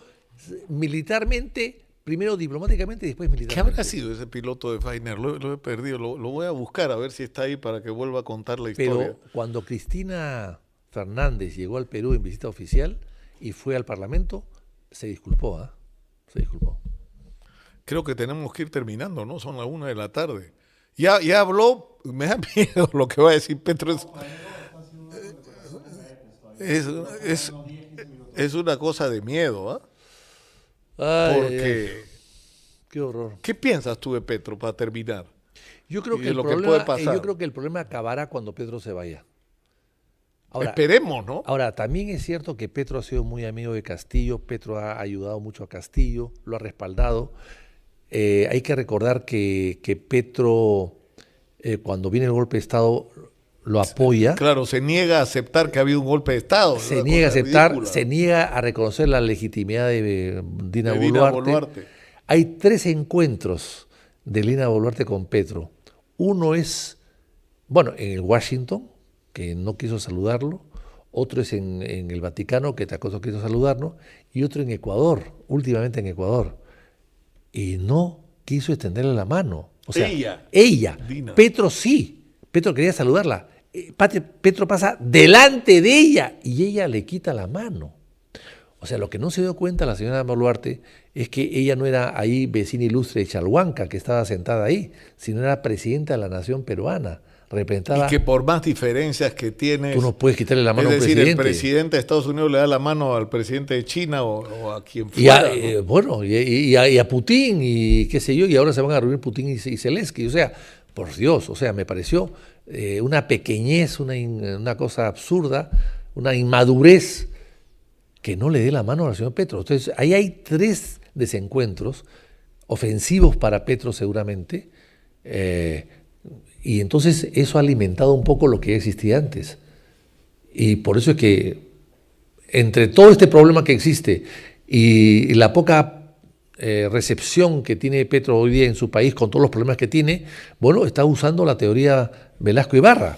militarmente, primero diplomáticamente y después ¿Qué militarmente. habrá sido ese piloto de Fainer? Lo he perdido, lo voy a buscar a ver si está ahí para que vuelva a contar la historia. Pero cuando Cristina Fernández llegó al Perú en visita oficial y fue al Parlamento, se disculpó, ¿ah? Se disculpó. Creo que tenemos que ir terminando, ¿no? Son las 1 de la tarde. Ya habló, me da miedo lo que va a decir Petro. Es una cosa de miedo, ¿ah? Ay, ay, Porque, qué horror. ¿qué piensas tú de Petro para terminar? Yo creo Y que de el lo que problema, puede pasar. yo creo que el problema acabará cuando Petro se vaya. Ahora, Esperemos, ¿no? ahora, también es cierto que Petro ha sido muy amigo de Castillo, Petro ha ayudado mucho a Castillo, lo ha respaldado. Hay que recordar que Petro, cuando viene el golpe de Estado, lo apoya. Claro, se niega a aceptar que ha habido un golpe de Estado. Se Una niega a cosa aceptar, ridícula. se niega a reconocer la legitimidad de Dina De Dina Boluarte. Boluarte. Hay 3 encuentros de Dina Boluarte con Petro. Uno es, bueno, en el Washington, que no quiso saludarlo. Otro es en el Vaticano, que tampoco quiso saludarnos. Y otro en Ecuador, últimamente en Ecuador. Y no quiso extenderle la mano. O sea, ella. Dina. Petro sí. Petro quería saludarla. Petro pasa delante de ella y ella le quita la mano. O sea, lo que no se dio cuenta la señora Boluarte es que ella no era ahí vecina ilustre de Chalhuanca, que estaba sentada ahí, sino era presidenta de la nación peruana. Representaba. Y que por más diferencias que tiene. Tú no puedes quitarle la mano es a un decir, presidente. el presidente de Estados Unidos le da la mano al presidente de China o a quien Y a, fuera. ¿no? bueno, y a Putin y qué sé yo, y ahora se van a reunir Putin y Zelensky. O sea, por Dios, o sea, me pareció una pequeñez, una cosa absurda, una inmadurez que no le dé la mano al señor Petro. Entonces, ahí hay 3 desencuentros ofensivos para Petro seguramente, y entonces eso ha alimentado un poco lo que ya existía antes. Y por eso es que entre todo este problema que existe y la poca recepción que tiene Petro hoy día en su país con todos los problemas que tiene, bueno, está usando la teoría Velasco Ibarra.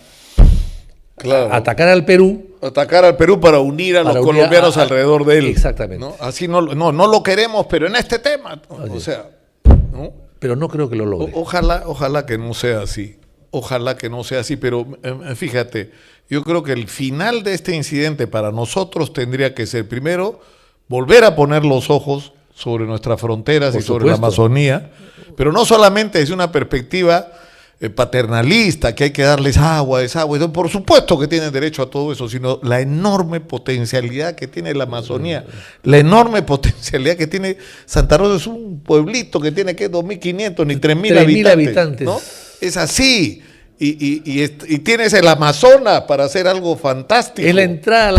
Claro. Atacar al Perú. Atacar al Perú para unir a los Para unir colombianos alrededor de él. Exactamente. ¿no? Así no lo queremos, pero en este tema. Así O es. sea, ¿no? Pero no creo que lo logre. Ojalá que no sea así. Ojalá que no sea así, pero fíjate, yo creo que el final de este incidente para nosotros tendría que ser, primero, volver a poner los ojos sobre nuestras fronteras Por y sobre la supuesto. Amazonía, pero no solamente desde una perspectiva paternalista, que hay que darles agua, desagüe, por supuesto que tienen derecho a todo eso, sino la enorme potencialidad que tiene la Amazonía, la enorme potencialidad que tiene Santa Rosa. Es un pueblito que titiene, ¿qué? 2.500 ni 3.000 3.000 habitantes, ¿no? Es así. Y tienes el Amazonas para hacer algo fantástico. Es la entrada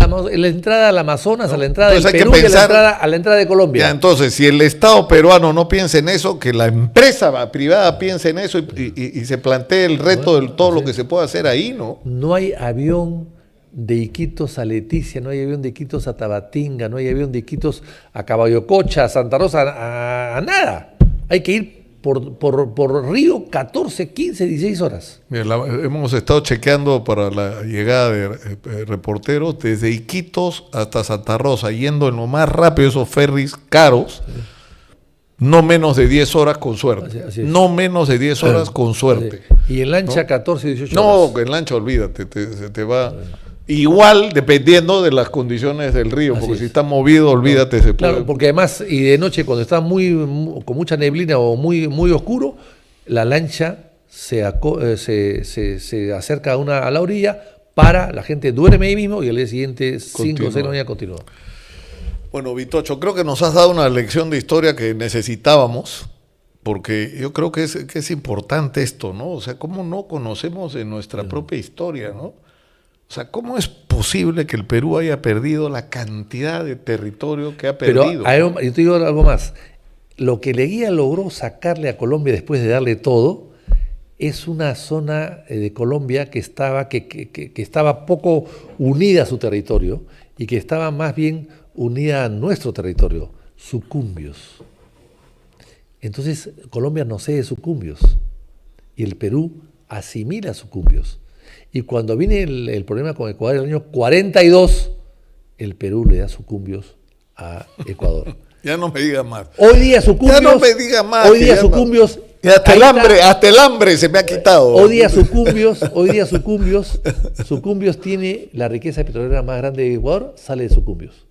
al Amazonas, a la entrada del Entonces hay que Perú y pensar- a la entrada de Colombia. Ya, entonces, si el Estado peruano no piensa en eso, que la empresa privada piense en eso y se plantee el reto de todo lo que se puede hacer ahí, ¿no? No hay avión de Iquitos a Leticia, no hay avión de Iquitos a Tabatinga, no hay avión de Iquitos a Caballococha, a Santa Rosa, a nada. Hay que ir por río 14, 15, 16 horas. Mira, hemos estado chequeando para la llegada de reporteros desde Iquitos hasta Santa Rosa, yendo en lo más rápido esos ferries caros, no menos de 10 horas con suerte. Así es. No menos de 10 horas con suerte. Y en lancha ¿no? 14, 14, 18 No, horas. en lancha olvídate, se te va. Igual dependiendo de las condiciones del río, Así porque es. si está movido, olvídate, se puede. Claro, porque además, y de noche cuando está con mucha neblina o muy oscuro, la lancha se acerca a la orilla, la gente duerme ahí mismo y al día siguiente 5 o 6 días continúa. Bueno, Vitocho, creo que nos has dado una lección de historia que necesitábamos, porque yo creo que es importante esto, ¿no? O sea, ¿cómo no conocemos de nuestra propia historia, ¿no? O sea, ¿cómo es posible que el Perú haya perdido la cantidad de territorio que ha Pero perdido? yo te digo algo más. Lo que Leguía logró sacarle a Colombia después de darle todo es una zona de Colombia que estaba poco unida a su territorio y que estaba más bien unida a nuestro territorio, sucumbios. Entonces Colombia no cede sucumbios y el Perú asimila sucumbios. Y cuando viene el problema con Ecuador en el año 42, el Perú le da sucumbios a Ecuador. Ya no me diga más. Hoy día sucumbios. Ya no me diga más. Hoy día sucumbios. Y hasta el hambre se me ha quitado. Hoy día sucumbios tiene la riqueza petrolera más grande de Ecuador, sale de sucumbios.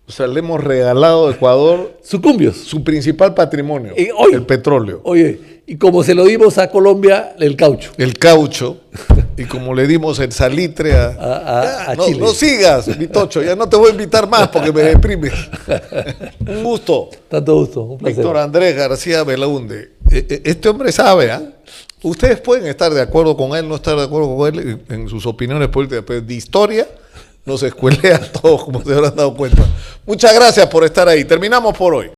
O sea, le hemos regalado a Ecuador Sucumbios. su principal patrimonio, el petróleo. Oye, y como se lo dimos a Colombia, el caucho. El caucho, y como le dimos el salitre A no, Chile. no sigas, mi Tocho, ya no te voy a invitar más porque me deprimes. Un gusto. Tanto gusto, un placer. Víctor Andrés García Belaunde. Este hombre sabe, ¿ah? Ustedes pueden estar de acuerdo con él, no estar de acuerdo con él en sus opiniones políticas, pero de historia nos escuelea a todos, como se habrán dado cuenta. Muchas gracias por estar ahí. Terminamos por hoy.